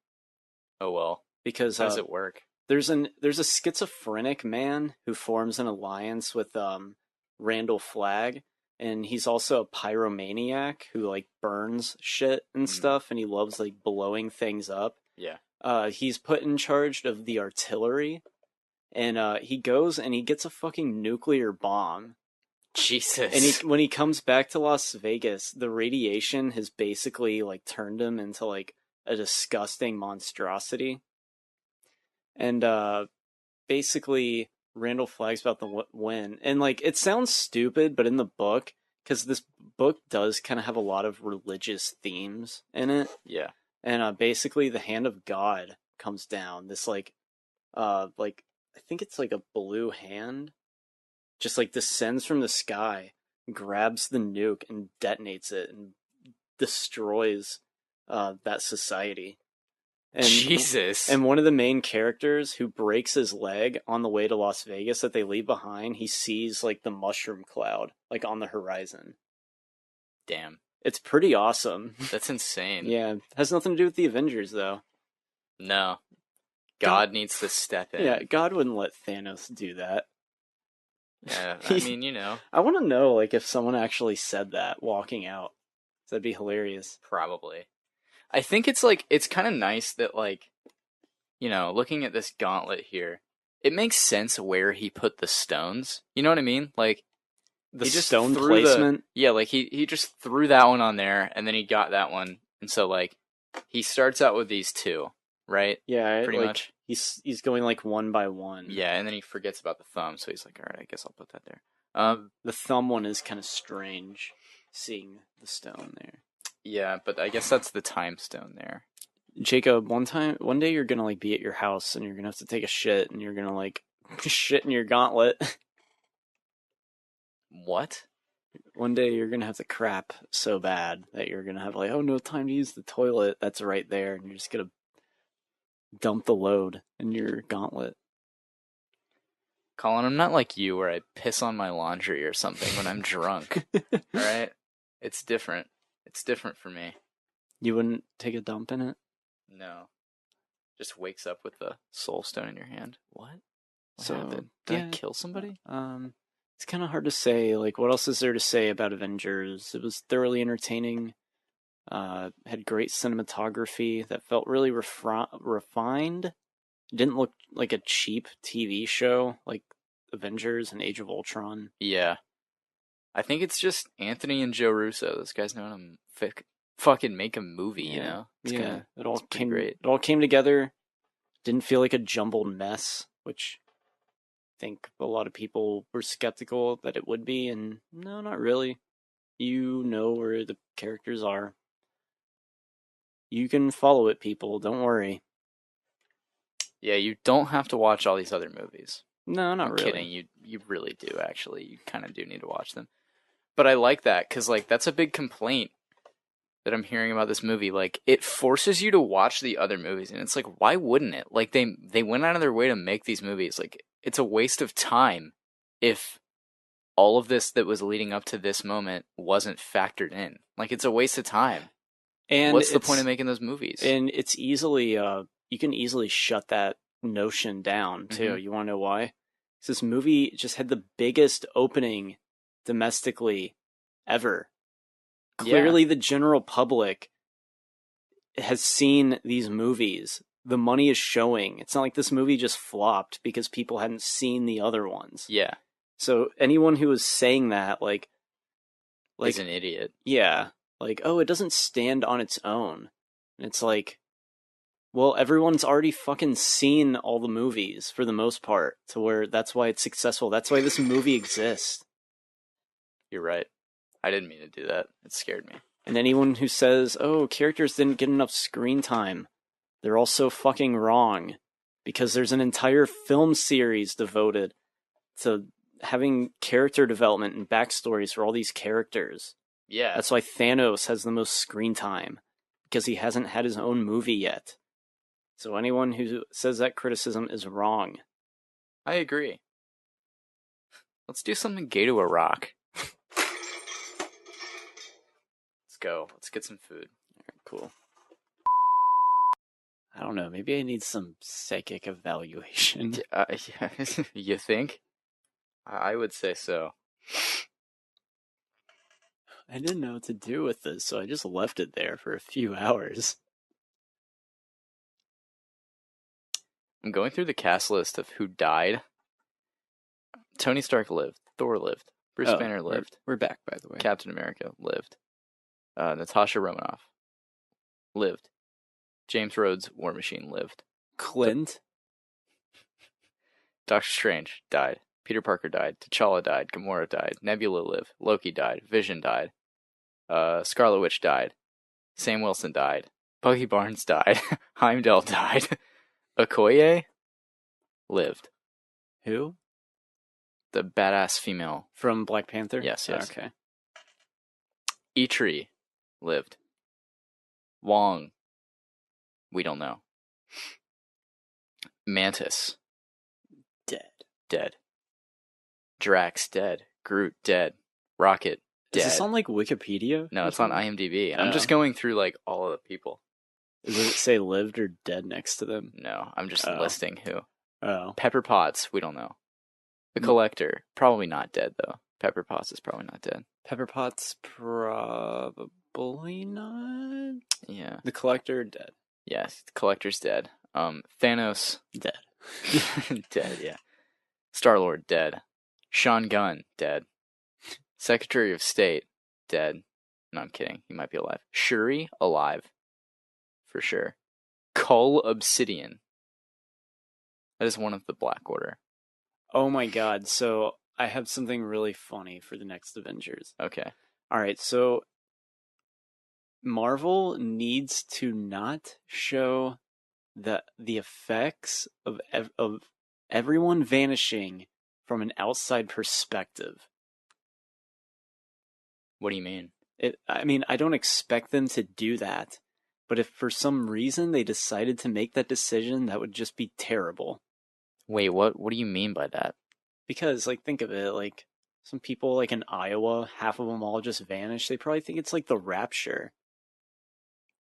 Oh well. Because how does it work? There's a schizophrenic man who forms an alliance with Randall Flagg, and he's also a pyromaniac who like burns shit and stuff, and he loves like blowing things up. Yeah. He's put in charge of the artillery, and he goes and he gets a fucking nuclear bomb. Jesus. And when he comes back to Las Vegas, the radiation has basically like turned him into like a disgusting monstrosity. And basically Randall Flagg's about to win. And like it sounds stupid, but in the book, because this book does kind of have a lot of religious themes in it. Yeah. And basically the hand of God comes down. This like I think it's like a blue hand. Just like descends from the sky, grabs the nuke and detonates it and destroys that society. And, Jesus. And one of the main characters who breaks his leg on the way to Las Vegas that they leave behind, he sees like the mushroom cloud like on the horizon. Damn. It's pretty awesome. That's insane. Yeah. Has nothing to do with the Avengers though. No. God needs to step in. Yeah, God wouldn't let Thanos do that. Yeah, I mean, you know. I want to know, like, if someone actually said that walking out. That'd be hilarious. Probably. I think it's, like, it's kind of nice that, like, you know, looking at this gauntlet here, it makes sense where he put the stones. You know what I mean? Like, the stone placement? Yeah, like, he just threw that one on there, and then he got that one. And so, like, he starts out with these two, right? Yeah, pretty like, much. He's going like one by one. Yeah, and then he forgets about the thumb, so he's like, all right, I guess I'll put that there. The thumb one is kind of strange, seeing the stone there. Yeah, but I guess that's the time stone there. Jacob, one day you're gonna like be at your house and you're gonna have to take a shit and you're gonna like shit in your gauntlet. What? One day you're gonna have to crap so bad that you're gonna have like, oh no, time to use the toilet. That's right there, and you're just gonna dump the load in your gauntlet. Collin, I'm not like you where I piss on my laundry or something when I'm drunk. Alright? It's different. It's different for me. You wouldn't take a dump in it? No. Just wakes up with the soul stone in your hand. What So, happened? Did I kill somebody? It's kind of hard to say. Like, what else is there to say about Avengers? It was thoroughly entertaining. Had great cinematography that felt really refined. It didn't look like a cheap TV show like Avengers and Age of Ultron. Yeah. I think it's just Anthony and Joe Russo. Those guys know how to fucking make a movie, you know? It all it's came great. It all came together. Didn't feel like a jumbled mess, which I think a lot of people were skeptical that it would be, and no, not really. You know where the characters are. You can follow it, people. Don't worry. Yeah, you don't have to watch all these other movies. No, not I'm really. kidding. You really do, actually. You kind of do need to watch them. But I like that, because, like, that's a big complaint that I'm hearing about this movie. Like, it forces you to watch the other movies, and it's like, why wouldn't it? Like, they went out of their way to make these movies. Like, it's a waste of time if all of this that was leading up to this moment wasn't factored in. Like, it's a waste of time. And what's the point of making those movies? And it's easily, you can easily shut that notion down, too. Mhm. You want to know why? Because this movie just had the biggest opening domestically ever. Clearly, the general public has seen these movies. The money is showing. It's not like this movie just flopped because people hadn't seen the other ones. Yeah. So anyone who was saying that, like is an idiot. Yeah. Like, oh, it doesn't stand on its own. And it's like, well, everyone's already fucking seen all the movies for the most part, to where that's why it's successful. That's why this movie exists. You're right. I didn't mean to do that. It scared me. And anyone who says, oh, characters didn't get enough screen time, they're all so fucking wrong. Because there's an entire film series devoted to having character development and backstories for all these characters. Yeah. That's why Thanos has the most screen time, because he hasn't had his own movie yet. So anyone who says that criticism is wrong. I agree. Let's do something gay to a rock. Let's go. Let's get some food. All right, cool. I don't know. Maybe I need some psychic evaluation. Yeah. You think? I would say so. I didn't know what to do with this, so I just left it there for a few hours. I'm going through the cast list of who died. Tony Stark lived. Thor lived. Bruce Banner lived. We're back, by the way. Captain America lived. Natasha Romanoff lived. James Rhodes' War Machine lived. Clint? Doctor Strange died. Peter Parker died. T'Challa died. Gamora died. Nebula lived. Loki died. Vision died. Scarlet Witch died. Sam Wilson died. Bucky Barnes died. Heimdall died. Okoye lived. Who? The badass female. From Black Panther? Yes. Okay. Eitri lived. Wong. We don't know. Mantis. Dead. Drax dead. Groot dead. Rocket dead. Is this on like Wikipedia? No, it's on IMDb. I'm just going through like all of the people. Does it say lived or dead next to them? No, I'm just listing who. Oh. Pepper Potts, we don't know. The Collector, probably not dead though. Pepper Potts is probably not dead. Pepper Potts probably not. Yeah. The Collector dead. Yes, the Collector's dead. Thanos dead. Dead, yeah. Star-Lord dead. Sean Gunn dead. Secretary of State dead. No, I'm kidding. He might be alive. Shuri alive. For sure. Cull Obsidian. That is one of the Black Order. Oh my god. So I have something really funny for the next Avengers. Okay. All right, so Marvel needs to not show the effects of everyone vanishing from an outside perspective. What do you mean? I mean, I don't expect them to do that, but if for some reason they decided to make that decision, that would just be terrible. Wait, what do you mean by that? Because, like, think of it, like, some people, like, in Iowa, half of them all just vanish. They probably think it's, like, the Rapture.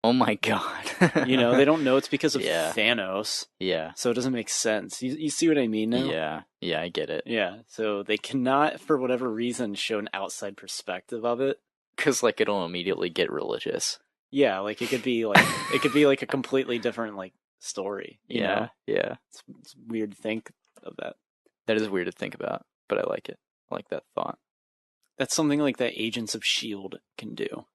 Oh my god. You know, they don't know it's because of Yeah. Thanos, Yeah. so it doesn't make sense. You see what I mean now? Yeah. Yeah, I get it. Yeah, so they cannot, for whatever reason, show an outside perspective of it. Because, like, it'll immediately get religious. Yeah, like, it could be, like, a completely different, like, story, you know? Yeah. It's weird to think of that. That is weird to think about, but I like it. I like that thought. That's something like that Agents of S.H.I.E.L.D. can do.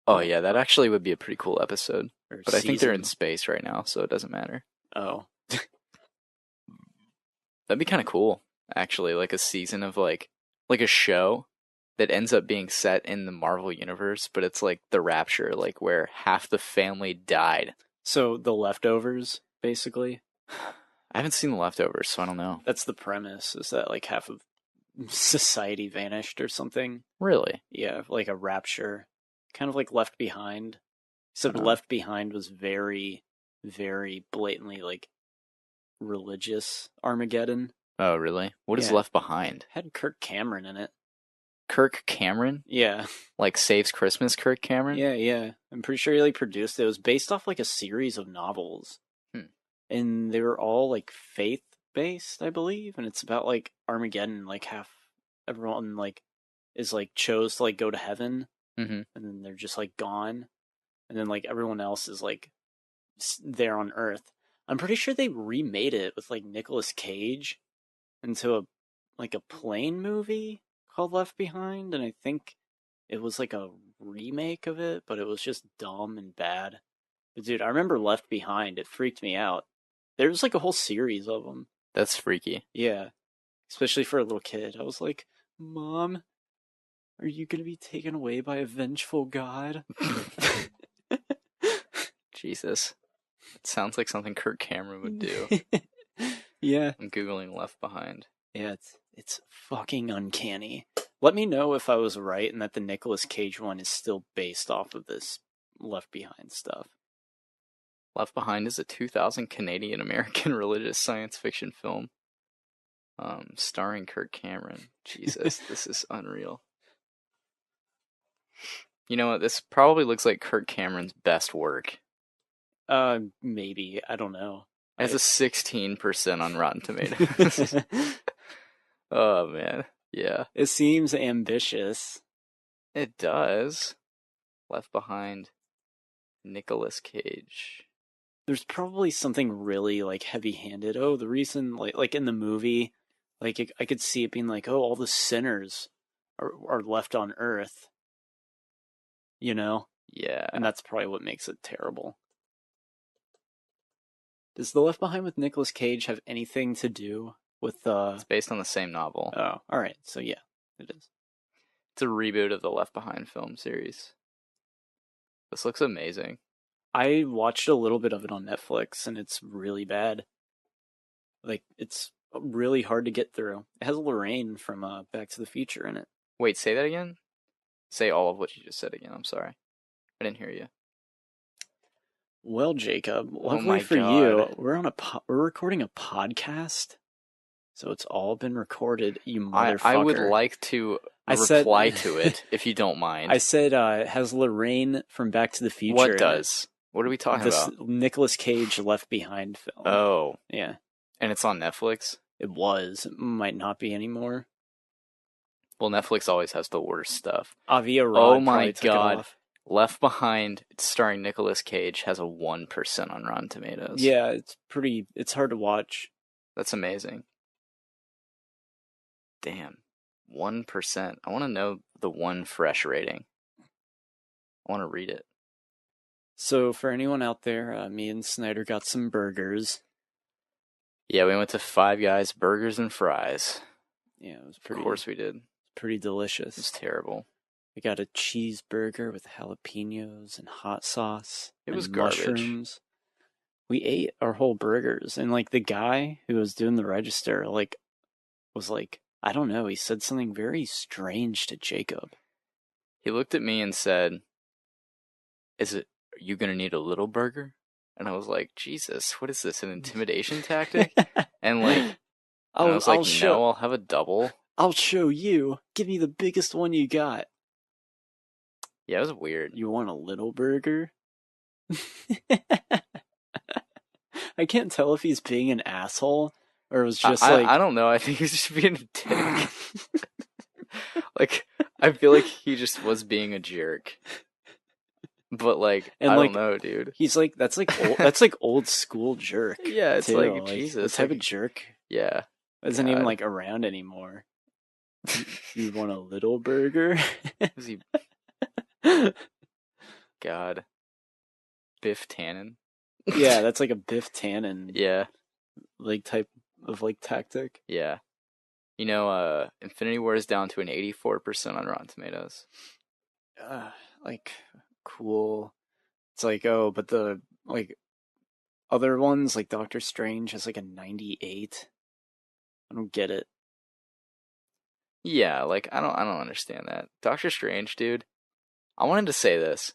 Oh, yeah, that actually would be a pretty cool episode. Or But I think they're in season. space right now, so it doesn't matter. Oh. That'd be kind of cool, actually, like a season of, like a show that ends up being set in the Marvel universe, but it's like the Rapture, like where half the family died. So, The Leftovers, basically? I haven't seen The Leftovers, so I don't know. That's the premise, is that, like, half of society vanished or something. Really? Yeah, like a rapture. Kind of like Left Behind. Except Uh-huh. Left Behind was very, very blatantly, like, religious Armageddon. Oh, really? What is Yeah. Left Behind? Had Kirk Cameron in it. Kirk Cameron? Yeah. Like Saves Christmas Kirk Cameron? Yeah. I'm pretty sure he, like, produced it. It was based off, like, a series of novels. And they were all, like, faith-based, I believe. And it's about, like, Armageddon, like, half everyone, like, is, like, chose to, like, go to heaven. Mm-hmm. And then they're just, like, gone. And then, like, everyone else is, like, there on Earth. I'm pretty sure they remade it with, like, Nicolas Cage into a plane movie called Left Behind, and I think it was like a remake of it, but it was just dumb and bad. But dude, I remember Left Behind. It freaked me out. There was like a whole series of them. That's freaky. Yeah, especially for a little kid. I was like, Mom, are you gonna be taken away by a vengeful god? Jesus. It sounds like something Kirk Cameron would do. Yeah. I'm Googling Left Behind. Yeah, it's fucking uncanny. Let me know if I was right and that the Nicolas Cage one is still based off of this Left Behind stuff. Left Behind is a 2000 Canadian American religious science fiction film. Starring Kirk Cameron. Jesus, this is unreal. You know what? This probably looks like Kirk Cameron's best work. Maybe. I don't know. It has a 16% on Rotten Tomatoes. Oh, man. Yeah. It seems ambitious. It does. Left Behind. Nicolas Cage. There's probably something really, like, heavy-handed. Oh, the reason, like in the movie, like, I could see it being like, oh, all the sinners are left on Earth. You know? Yeah. And that's probably what makes it terrible. Does the Left Behind with Nicolas Cage have anything to do with It's based on the same novel. Oh, alright, so yeah, it is. It's a reboot of the Left Behind film series. This looks amazing. I watched a little bit of it on Netflix, and it's really bad. Like, it's really hard to get through. It has Lorraine from Back to the Future in it. Wait, say that again? Say all of what you just said again. I'm sorry. I didn't hear you. Well, Jacob, luckily my for God. you, we're recording a podcast, so it's all been recorded. You motherfucker! I would like to reply to it if you don't mind. I said it has Lorraine from Back to the Future. What in does? it. What are we talking about? Nicolas Cage Left Behind film. Oh, yeah, and it's on Netflix. it was. It might not be anymore. Well, Netflix always has the worst stuff. Avia Rod Oh my probably took it God. off. Left Behind, starring Nicolas Cage, has a 1% on Rotten Tomatoes. Yeah, it's hard to watch. That's amazing. Damn. 1%. I want to know the one fresh rating. I want to read it. So for anyone out there, me and Snyder got some burgers. Yeah, we went to Five Guys Burgers and Fries. Yeah, it was Of course we did. pretty It's delicious. terrible. We got a cheeseburger with jalapenos and hot sauce. It was and garbage. mushrooms. We ate our whole burgers, and like the guy who was doing the register, like, was like, I don't know, he said something very strange to Jacob. He looked at me and said, are you going to need a little burger? And I was like, Jesus, what is this, an intimidation tactic? And like, I was like, no, I'll have a double. I'll show you. Give me the biggest one you got. Yeah, it was weird. You want a little burger? I can't tell if he's being an asshole or it was just I don't know. I think he's just being a dick. Like, I feel like he just was being a jerk. But like, I don't know, dude. He's like, that's like old school jerk. Yeah, it's too. like Jesus, the type of jerk. Yeah, isn't even like around anymore. You want a little burger? Is he? God, Biff Tannen. Yeah, that's like a Biff Tannen. Yeah, like type of like tactic. Yeah, you know, Infinity War is down to an 84% on Rotten Tomatoes. Like, cool. It's like, oh, but the like other ones like Doctor Strange has like a 98. I don't get it. Yeah, like I don't understand that. Doctor Strange, dude. I wanted to say this.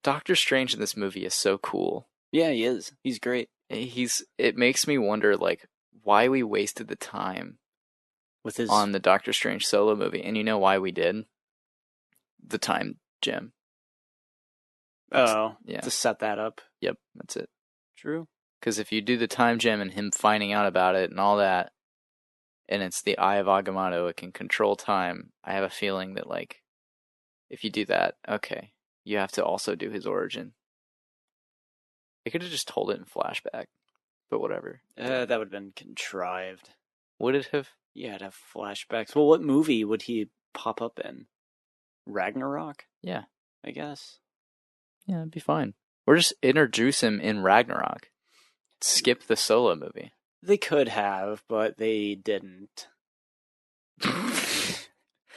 Doctor Strange in this movie is so cool. Yeah, he is. He's great. It makes me wonder like why we wasted the time with his on the Doctor Strange solo movie. And you know why we did? The time gem. Oh, yeah. To set that up. Yep, that's it. True. Because if you do the time gem and him finding out about it and all that, and it's the Eye of Agamotto, it can control time. I have a feeling that, like, if you do that, okay, you have to also do his origin. They could have just told it in flashback, but whatever. That would have been contrived. Would it have? Yeah, it'd have flashbacks. Well, what movie would he pop up in? Ragnarok? Yeah. I guess. Yeah, it'd be fine. Or just introduce him in Ragnarok. Skip the solo movie. They could have, but they didn't.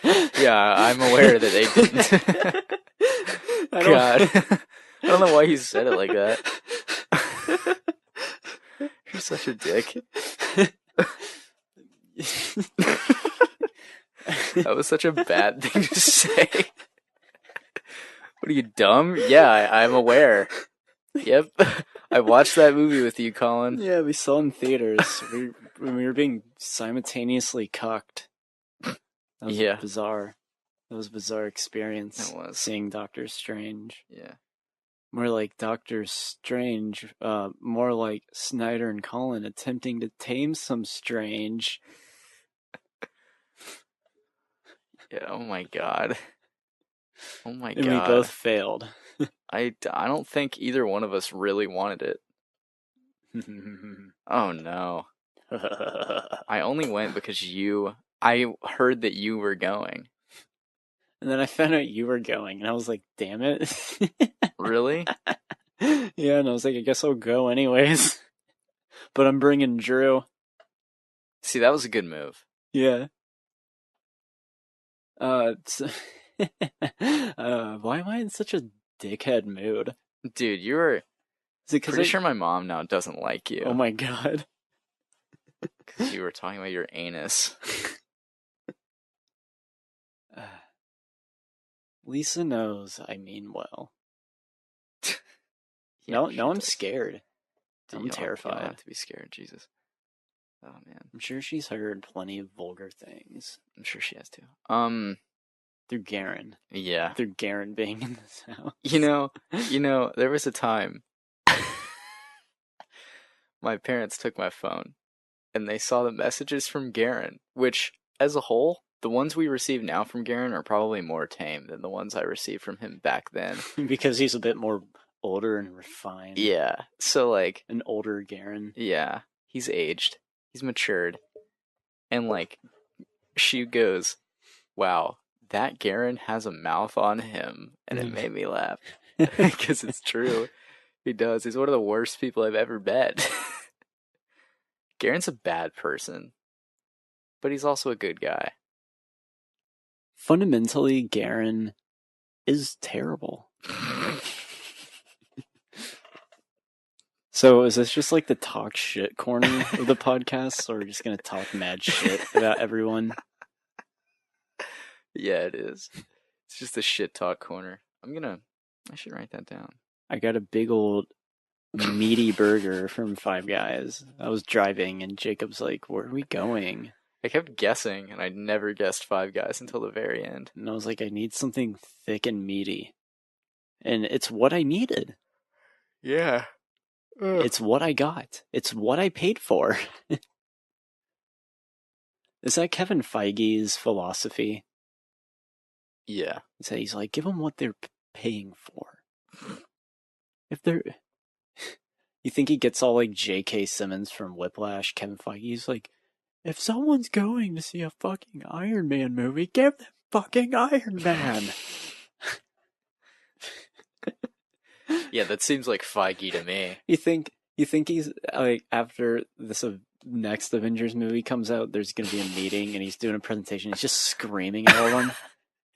Yeah, I'm aware that they didn't. God. I don't know why he said it like that. You're such a dick. That was such a bad thing to say. What are you, dumb? Yeah, I'm aware. Yep. I watched that movie with you, Collin. Yeah, we saw it in theaters. we were being simultaneously cucked. That was bizarre. That was a bizarre experience. It was. Seeing Doctor Strange. Yeah. More like Doctor Strange, more like Snyder and Collin attempting to tame some strange. Yeah, oh my god. Oh my and god. And we both failed. I don't think either one of us really wanted it. Oh no. I only went because I heard that you were going. And then I found out you were going, and I was like, damn it. Really? Yeah, and I was like, I guess I'll go anyways. But I'm bringing Drew. See, that was a good move. Yeah. Why am I in such a dickhead mood? Dude, you're pretty sure my mom now doesn't like you. Oh my god. Because you were talking about your anus. Lisa knows I mean well. No, I'm scared. I'm terrified. You don't have to be scared, Jesus. Oh man. I'm sure she's heard plenty of vulgar things. I'm sure she has too. Through Garen. Yeah. Through Garen being in this house. You know, there was a time my parents took my phone and they saw the messages from Garen, which, as a whole, the ones we receive now from Garen are probably more tame than the ones I received from him back then. Because he's a bit more older and refined. Yeah. So, like... An older Garen. Yeah. He's aged. He's matured. And, like, she goes, wow, that Garen has a mouth on him. And it made me laugh. Because it's true. He does. He's one of the worst people I've ever met. Garen's a bad person. but he's also a good guy. Fundamentally, Garen is terrible. So is this just like the talk shit corner of the podcast, so we're just gonna talk mad shit about everyone? Yeah, it is. It's just a shit talk corner. I should write that down. I got a big old meaty burger from Five Guys. I was driving and Jacob's like, "Where are we going?" I kept guessing, and I never guessed Five Guys until the very end. And I was like, "I need something thick and meaty." And it's what I needed. Yeah. It's what I got. It's what I paid for. Is that Kevin Feige's philosophy? Yeah. He's like, give them what they're paying for. If they're... You think he gets all like J.K. Simmons from Whiplash, Kevin Feige's like, if someone's going to see a fucking Iron Man movie, give them fucking Iron Man. Yeah, that seems like Feige to me. You think he's like, after this next Avengers movie comes out, there's going to be a meeting and he's doing a presentation. He's just screaming at all of them.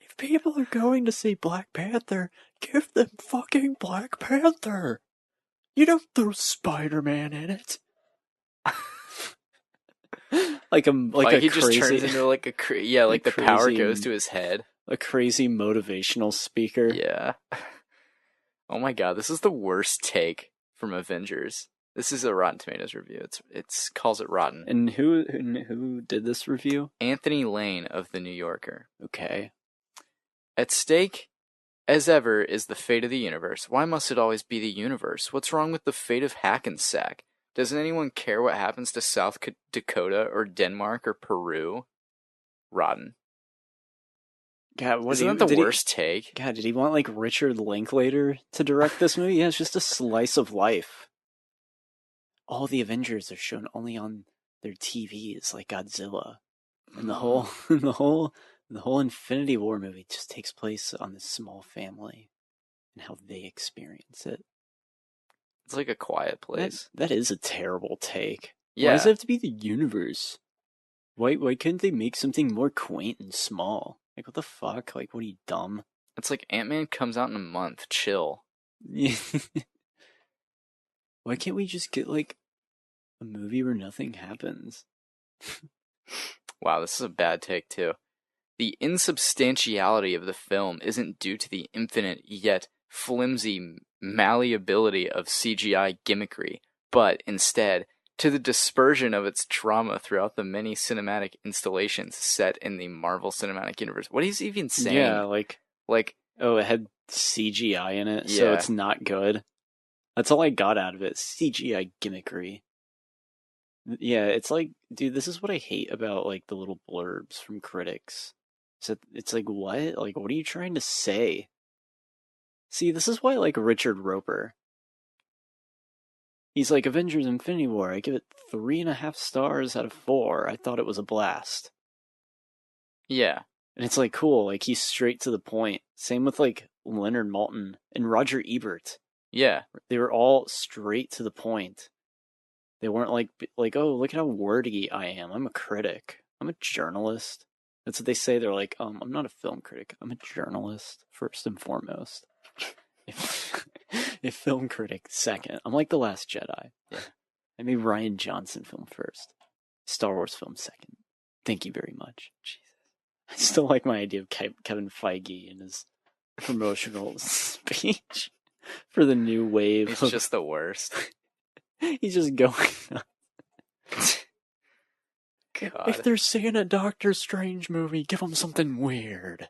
If people are going to see Black Panther, give them fucking Black Panther. You don't throw Spider-Man in it. like Feige a just crazy, turns into like the power goes to his head. A crazy motivational speaker. Yeah. Oh my god, this is the worst take from Avengers. This is a Rotten Tomatoes review. It's calls it rotten. And who did this review? Anthony Lane of The New Yorker. Okay. At stake, as ever, is the fate of the universe. Why must it always be the universe? What's wrong with the fate of Hackensack? Doesn't anyone care what happens to South Dakota or Denmark or Peru? Rotten. God, isn't that the worst take? God, did he want like Richard Linklater to direct this movie? Yeah, it's just a slice of life. All the Avengers are shown only on their TVs, like Godzilla, and the whole Infinity War movie just takes place on this small family and how they experience it. It's like A Quiet Place. That is a terrible take. Yeah. Why does it have to be the universe? Why couldn't they make something more quaint and small? Like, what the fuck? Like, what are you, dumb? It's like Ant-Man comes out in a month. Chill. Why can't we just get, like, a movie where nothing happens? Wow, this is a bad take, too. The insubstantiality of the film isn't due to the infinite yet flimsy malleability of CGI gimmickry, but instead to the dispersion of its drama throughout the many cinematic installations set in the Marvel Cinematic Universe. What is he even saying? Yeah, like, oh, it had CGI in it, so it's not good. That's all I got out of it. CGI gimmickry. Yeah, it's like, dude, this is what I hate about, like, the little blurbs from critics. So it's like, what? Like, what are you trying to say? See, this is why I like Richard Roper. He's like, Avengers Infinity War, I give it 3.5 stars out of 4. I thought it was a blast. Yeah. And it's like, cool, like, he's straight to the point. Same with, like, Leonard Maltin and Roger Ebert. Yeah. They were all straight to the point. They weren't like, oh, look at how wordy I am. I'm a critic. I'm a journalist. That's what they say. They're like, I'm not a film critic. I'm a journalist, first and foremost. A film critic, second. I'm like The Last Jedi. Yeah. I made Rian Johnson film first. Star Wars film second. Thank you very much. Jesus. I still like my idea of Kevin Feige and his promotional speech for the new wave. It's just the worst. He's just going on. God. If they're saying a Doctor Strange movie, give them something weird.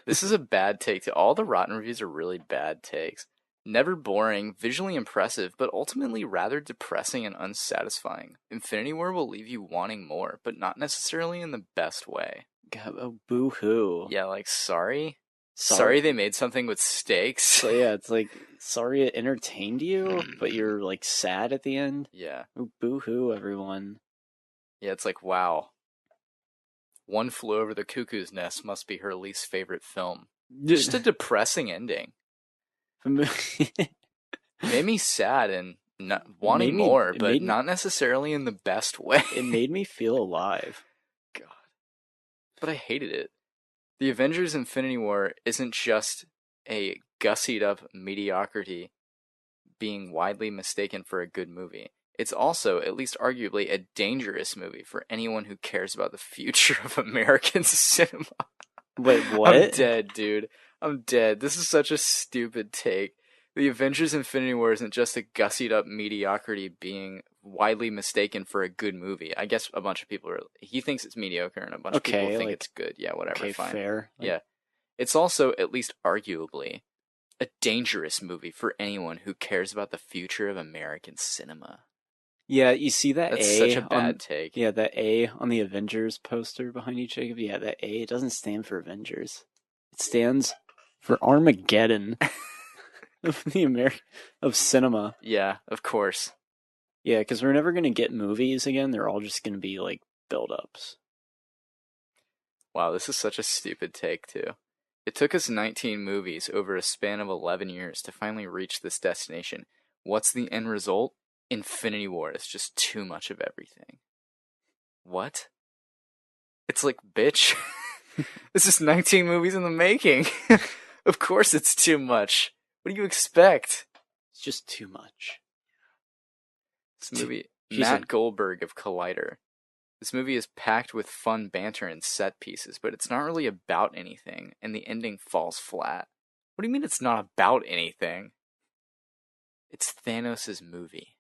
This is a bad take. All the rotten reviews are really bad takes. Never boring, visually impressive, but ultimately rather depressing and unsatisfying. Infinity War will leave you wanting more, but not necessarily in the best way. God, oh, boo-hoo. Yeah, like, sorry? Sorry they made something with stakes? So yeah, it's like, sorry it entertained you, but you're, like, sad at the end? Yeah. Oh, boo-hoo, everyone. Yeah, it's like, wow. One Flew Over the Cuckoo's Nest must be her least favorite film. Just a depressing ending. It made me sad, and wanting more, but made me, not necessarily in the best way. it made me feel alive. God. But I hated it. The Avengers Infinity War isn't just a gussied up mediocrity being widely mistaken for a good movie. It's also, at least arguably, a dangerous movie for anyone who cares about the future of American cinema. Wait, what? I'm dead, dude. I'm dead. This is such a stupid take. The Avengers Infinity War isn't just a gussied up mediocrity being widely mistaken for a good movie. I guess a bunch of people he thinks it's mediocre and a bunch of people think it's good. Yeah, whatever, okay, fine. fair. Yeah. It's also, at least arguably, a dangerous movie for anyone who cares about the future of American cinema. Yeah, you see that That's A such a bad take. Yeah, that A on the Avengers poster behind you, Jacob. Yeah, that A, it doesn't stand for Avengers. It stands for Armageddon of cinema. Yeah, of course. Yeah, because we're never gonna get movies again. They're all just gonna be like build-ups. Wow, this is such a stupid take too. It took us 19 movies over a span of 11 years to finally reach this destination. What's the end result? Infinity War is just too much of everything. What? It's like, bitch, this is 19 movies in the making. Of course it's too much. What do you expect? It's just too much. This movie, Matt Goldberg of Collider. This movie is packed with fun banter and set pieces, but it's not really about anything, and the ending falls flat. What do you mean it's not about anything? It's Thanos' movie.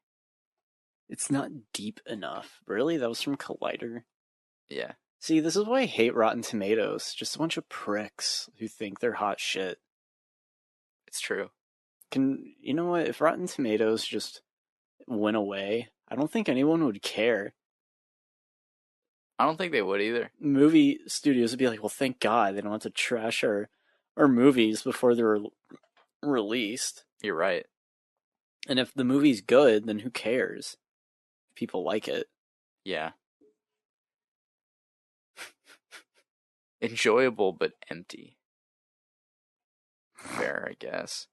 It's not deep enough. Really? That was from Collider? Yeah. See, this is why I hate Rotten Tomatoes. Just a bunch of pricks who think they're hot shit. It's true. You know what? If Rotten Tomatoes just went away, I don't think anyone would care. I don't think they would either. Movie studios would be like, well, thank God they don't have to trash our movies before they're released. You're right. And if the movie's good, then who cares? People like it. Yeah. Enjoyable but empty. Fair, I guess.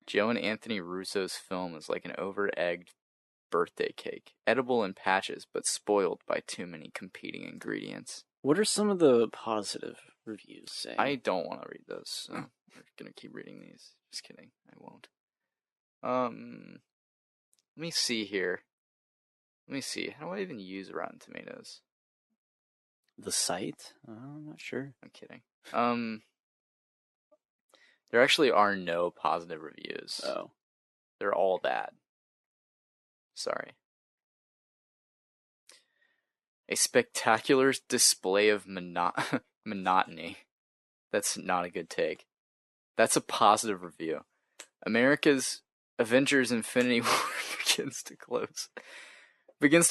Joe and Anthony Russo's film is like an over-egged birthday cake, edible in patches, but spoiled by too many competing ingredients. What are some of the positive reviews saying? I don't want to read those, so we're gonna keep reading these. Just kidding, I won't. Let me see here. Let me see. How do I even use Rotten Tomatoes? The site? I'm not sure. I'm kidding. There actually are no positive reviews. Oh. They're all bad. Sorry. A spectacular display of monotony. That's not a good take. That's a positive review. America's Avengers Infinity War begins to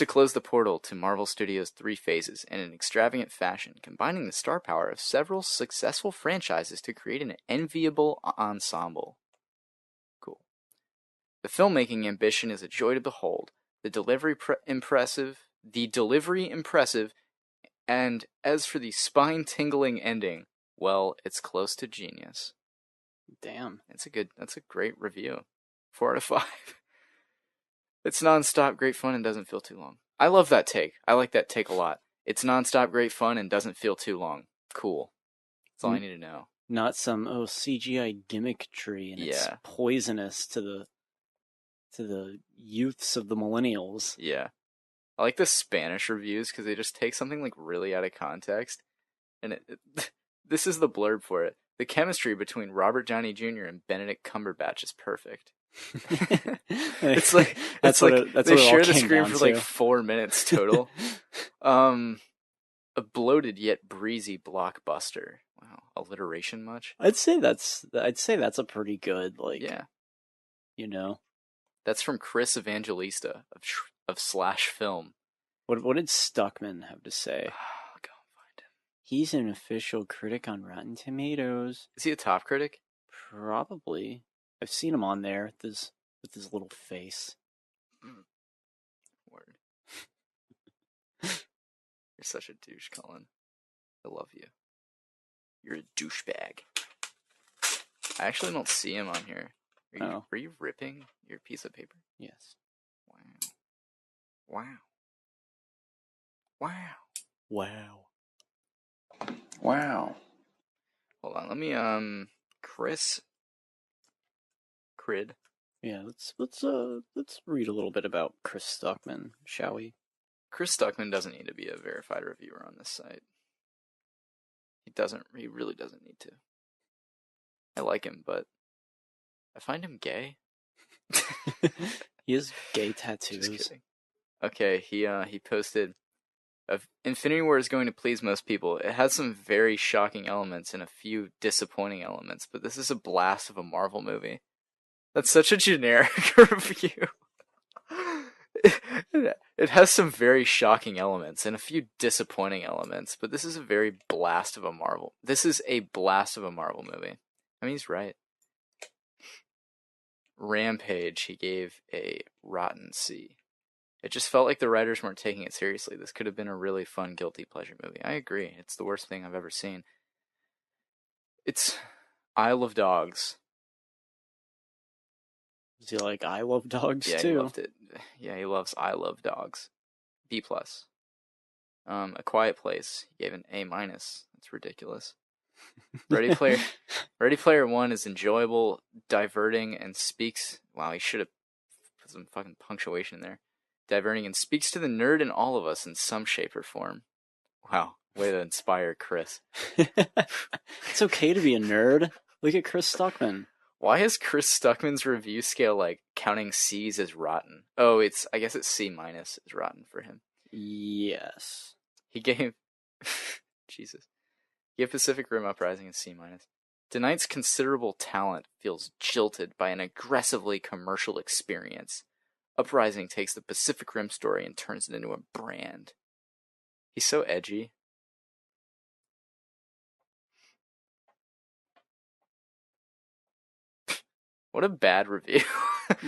close the portal to Marvel Studios' 3 phases in an extravagant fashion, combining the star power of several successful franchises to create an enviable ensemble. Cool. The filmmaking ambition is a joy to behold, the delivery impressive, and as for the spine-tingling ending, well, it's close to genius. Damn. That's a great review. 4 out of 5. It's non-stop great fun and doesn't feel too long. I love that take. I like that take a lot. It's non-stop great fun and doesn't feel too long. Cool. That's all I need to know. Not some CGI gimmickry and it's poisonous to the youths of the millennials. Yeah. I like the Spanish reviews because they just take something like really out of context. And this is the blurb for it. The chemistry between Robert Downey Jr. and Benedict Cumberbatch is perfect. It's like they share the screen for like 4 minutes total. A bloated yet breezy blockbuster. Wow, alliteration much? I'd say that's a pretty good That's from Chris Evangelista of Slash Film. What did Stuckman have to say? I'll go and find him. He's an official critic on Rotten Tomatoes. Is he a top critic? Probably. I've seen him on there with his little face. Word. You're such a douche, Collin. I love you. You're a douchebag. I actually don't see him on here. Are you ripping your piece of paper? Yes. Wow. Wow. Wow. Wow. Hold on, let me Chris Crid. Yeah, let's read a little bit about Chris Stockman, shall we? Chris Stuckman doesn't need to be a verified reviewer on this site. He really doesn't need to. I like him, but I find him gay. He has gay Just tattoos. kidding. Okay, he posted, Infinity War is going to please most people. It has some very shocking elements and a few disappointing elements, but this is a blast of a Marvel movie. That's such a generic review. It has some very shocking elements and a few disappointing elements, but this is a blast of a Marvel movie. I mean, he's right. Rampage, he gave a rotten C. It just felt like the writers weren't taking it seriously. This could have been a really fun guilty pleasure movie. I agree. It's the worst thing I've ever seen. It's Isle of Dogs. Is he like, I love dogs Yeah, too? he loved it. Yeah, he loves I Love Dogs. B+. A Quiet Place, he gave an A-. That's ridiculous. Ready Player One is enjoyable, diverting, and speaks... Wow, he should have put some fucking punctuation there. Diverting and speaks to the nerd in all of us in some shape or form. Wow, way to inspire Chris. It's okay to be a nerd. Look at Chris Stockman. Why is Chris Stuckman's review scale like counting C's as rotten? Oh, I guess it's C- is rotten for him. Yes. He gave Jesus. He gave Pacific Rim Uprising a C-. Tonight's considerable talent feels jilted by an aggressively commercial experience. Uprising takes the Pacific Rim story and turns it into a brand. He's so edgy. What a bad review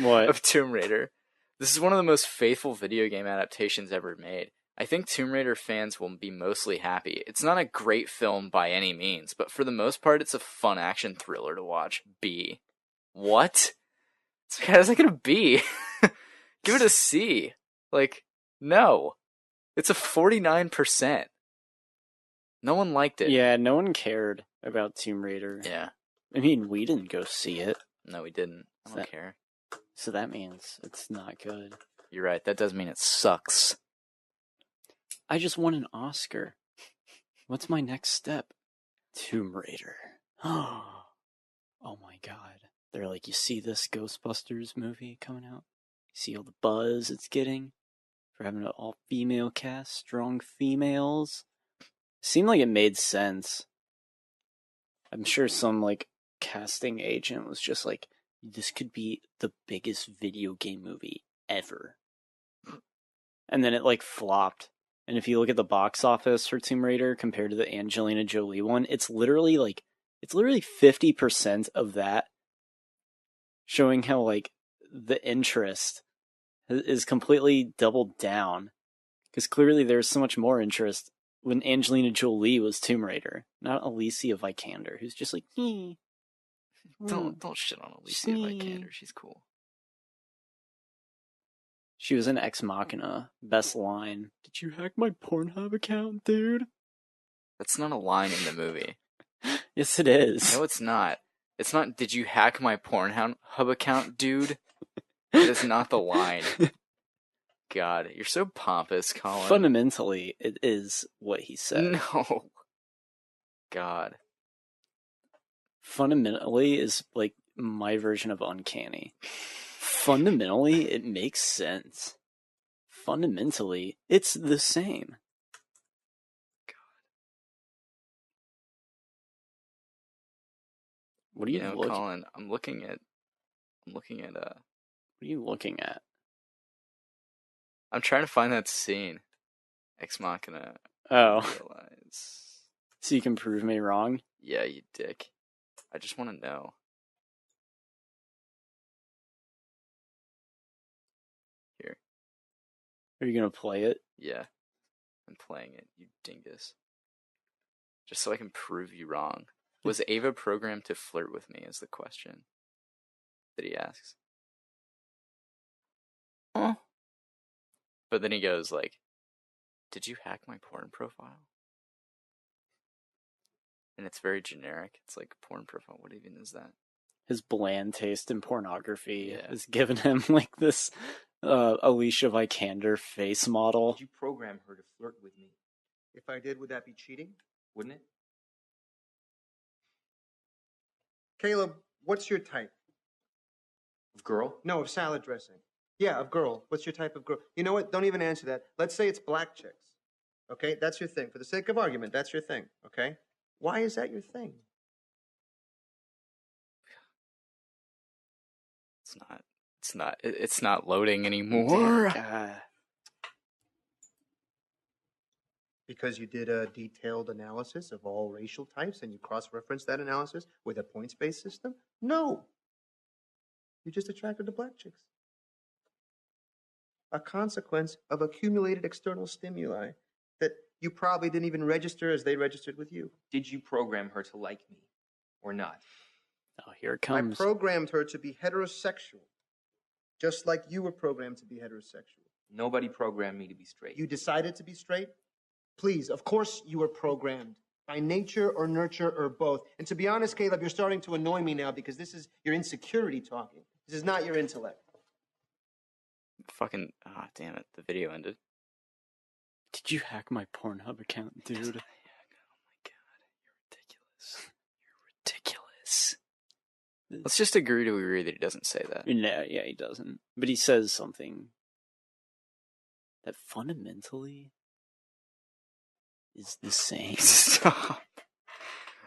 What? of Tomb Raider. This is one of the most faithful video game adaptations ever made. I think Tomb Raider fans will be mostly happy. It's not a great film by any means, but for the most part, it's a fun action thriller to watch. B. What? How's that gonna be? Give it a C. Like, no. It's a 49%. No one liked it. Yeah, no one cared about Tomb Raider. Yeah. I mean, we didn't go see it. No, we didn't. I don't care. So that means it's not good. You're right. That does mean it sucks. I just won an Oscar. What's my next step? Tomb Raider. Oh my god. They're like, you see this Ghostbusters movie coming out? You see all the buzz it's getting? For having an all-female cast, strong females? Seemed like it made sense. I'm sure some, like, casting agent was just like, this could be the biggest video game movie ever. And then it, like, flopped. And if you look at the box office for Tomb Raider compared to the Angelina Jolie one, it's literally 50% of that, showing how, like, the interest is completely doubled down. Because clearly there's so much more interest when Angelina Jolie was Tomb Raider, not Alicia Vikander, who's just like, Don't shit on Alicia Vikander. She's cool. She was in Ex Machina. Best line. Did you hack my Pornhub account, dude? That's not a line in the movie. Yes, it is. No, it's not. It's not, did you hack my Pornhub account, dude? That is not the line. God, you're so pompous, Collin. Fundamentally, it is what he said. No. God. Fundamentally is like my version of uncanny. Fundamentally, it makes sense. Fundamentally, it's the same. God. What are you looking? Collin, I'm looking at. What are you looking at? I'm trying to find that scene. Ex Machina. Oh. Realize. So you can prove me wrong? Yeah, you dick. I just want to know. Here. Are you gonna play it? Yeah. I'm playing it, you dingus. Just so I can prove you wrong. Was Ava programmed to flirt with me is the question that he asks. Oh. But then he goes like, "Did you hack my porn profile?" And it's very generic. It's like porn profile. What even is that? His bland taste in pornography Yeah. has given him like this Alicia Vikander face model. Did you program her to flirt with me? If I did, would that be cheating? Wouldn't it? Caleb, what's your type? Of girl? No, of salad dressing. Yeah, of girl. What's your type of girl? You know what? Don't even answer that. Let's say it's black chicks. Okay? That's your thing. For the sake of argument, that's your thing. Okay? Why is that your thing? It's not loading anymore. Because you did a detailed analysis of all racial types and you cross-referenced that analysis with a points-based system? No. You're just attracted to black chicks. A consequence of accumulated external stimuli that you probably didn't even register as they registered with you. Did you program her to like me or not? Oh, here it I comes. programmed her to be heterosexual, just like you were programmed to be heterosexual. Nobody programmed me to be straight. You decided to be straight? Please, of course you were programmed. By nature or nurture or both. And to be honest, Caleb, you're starting to annoy me now because this is your insecurity talking. This is not your intellect. Fucking, damn it, the video ended. Did you hack my Pornhub account, dude? Oh my god, you're ridiculous. You're ridiculous. Let's just agree to agree that he doesn't say that. No, yeah, he doesn't. But he says something that fundamentally is the same. Stop.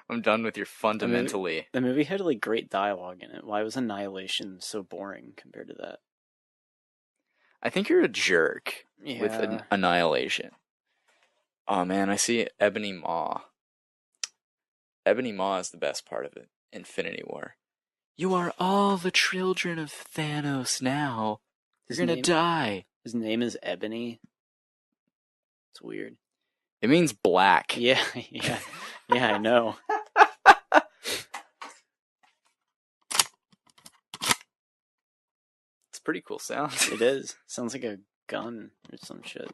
I'm done with your fundamentally. The movie had like great dialogue in it. Why was Annihilation so boring compared to that? I think you're a jerk with Yeah. Annihilation. Oh man, I see Ebony Maw. Ebony Maw is the best part of it. Infinity War. You are all the children of Thanos now. You're gonna die. His name is Ebony. It's weird. It means black. Yeah, yeah, yeah. I know. It's a pretty cool sound. It is. Sounds like a gun or some shit.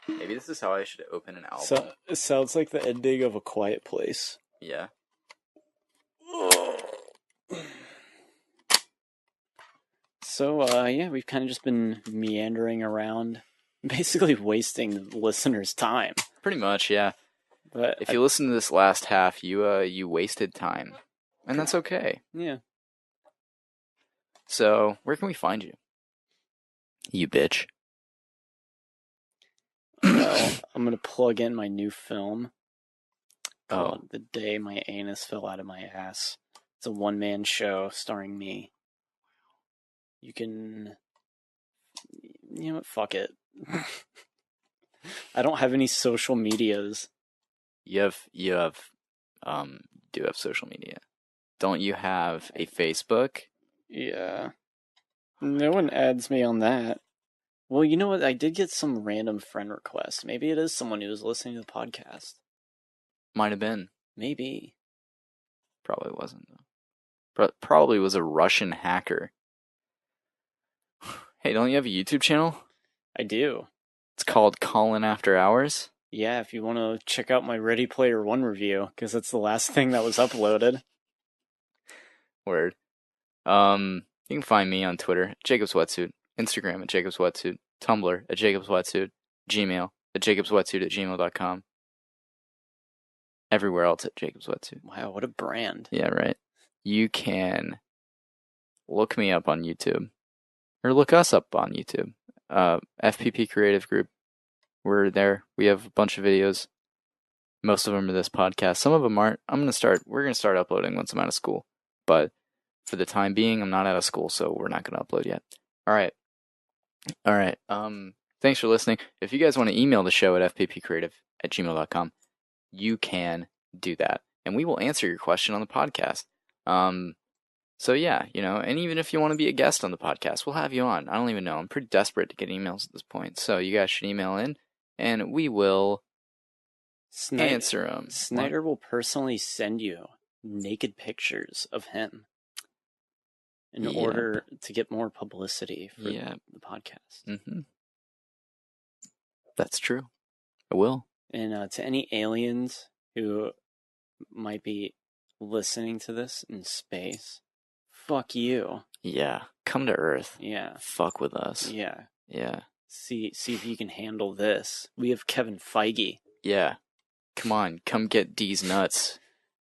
Maybe this is how I should open an album. So it sounds like the ending of A Quiet Place. Yeah. So, yeah, we've kind of just been meandering around, basically wasting the listeners' time. Pretty much, yeah. But If you listen to this last half, you wasted time. And that's okay. yeah, So, where can we find you? You bitch. well, I'm gonna plug in my new film Oh, called "The Day My Anus Fell Out of My Ass." It's a one-man show starring me. You can, you know what? Fuck it. I don't have any social medias. you do have social media. Don't you have a Facebook? Yeah. No one adds me on that. Well, you know what? I did get some random friend request. Maybe it is someone who was listening to the podcast. Might have been. Maybe. Probably wasn't, though. Probably was a Russian hacker. Hey, don't you have a YouTube channel? I do. It's called Collin After Hours. Yeah, if you want to check out my Ready Player One review, because that's the last thing that was uploaded. Word. You can find me on Twitter, Jacob's Wetsuit, Instagram at Jacob's Wetsuit, Tumblr at Jacob's Wetsuit, Gmail at jacobswetsuit@gmail.com. Everywhere else at Jacob's Wetsuit. Wow, what a brand. Yeah, right. You can look me up on YouTube. Or look us up on YouTube. FPP Creative Group. We're there. We have a bunch of videos. Most of them are this podcast. Some of them aren't. We're going to start uploading once I'm out of school. But for the time being, I'm not out of school, so we're not going to upload yet. All right. Thanks for listening. If you guys want to email the show at fppcreative@gmail.com, you can do that. And we will answer your question on the podcast. So yeah, and even if you want to be a guest on the podcast, we'll have you on. I don't even know. I'm pretty desperate to get emails at this point. So you guys should email in, and we will answer them. Snyder will personally send you naked pictures of him in Yep. order to get more publicity for Yep. the podcast. Mm-hmm. That's true. I will. And to any aliens who might be listening to this in space, fuck you. Yeah. Come to Earth. Yeah. Fuck with us. Yeah. Yeah. See if you can handle this. We have Kevin Feige. Yeah. Come on. Come get D's nuts.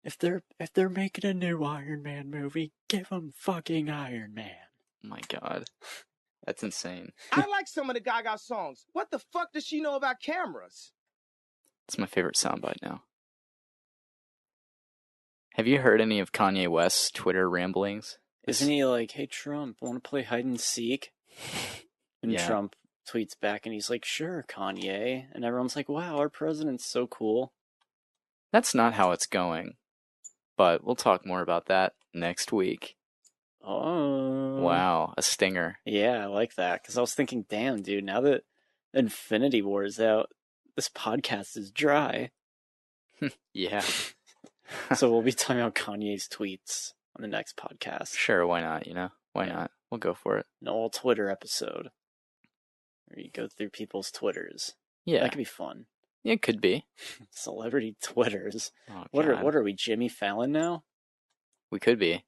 If they're making a new Iron Man movie, give them fucking Iron Man. Oh my god. That's insane. I like some of the Gaga songs. What the fuck does she know about cameras? It's my favorite soundbite now. Have you heard any of Kanye West's Twitter ramblings? Isn't he like, hey Trump, want to play hide and seek? And Yeah. Trump tweets back and he's like, sure, Kanye. And everyone's like, wow, our president's so cool. That's not how it's going. But we'll talk more about that next week. Oh. Wow, a stinger. Yeah, I like that. Because I was thinking, damn, dude, now that Infinity War is out, this podcast is dry. Yeah. So we'll be talking about Kanye's tweets on the next podcast. Sure, why not, you know? Why not? We'll go for it. An all Twitter episode. Where you go through people's Twitters. Yeah. That could be fun. It could be. Celebrity Twitters. Oh, What God. are we, Jimmy Fallon now? We could be.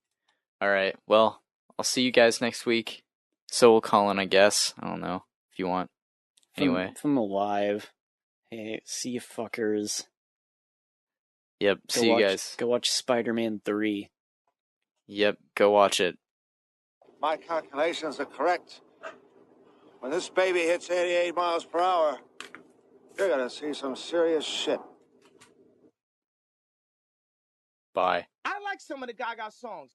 All right. Well, I'll see you guys next week. So will Collin, I guess. I don't know if you want. Anyway. If I'm alive. Hey, see you fuckers. Yep. Go See watch, you guys. Go watch Spider-Man 3. Yep. Go watch it. My calculations are correct. When this baby hits 88 miles per hour, you're gonna see some serious shit. Bye. I like some of the Gaga songs.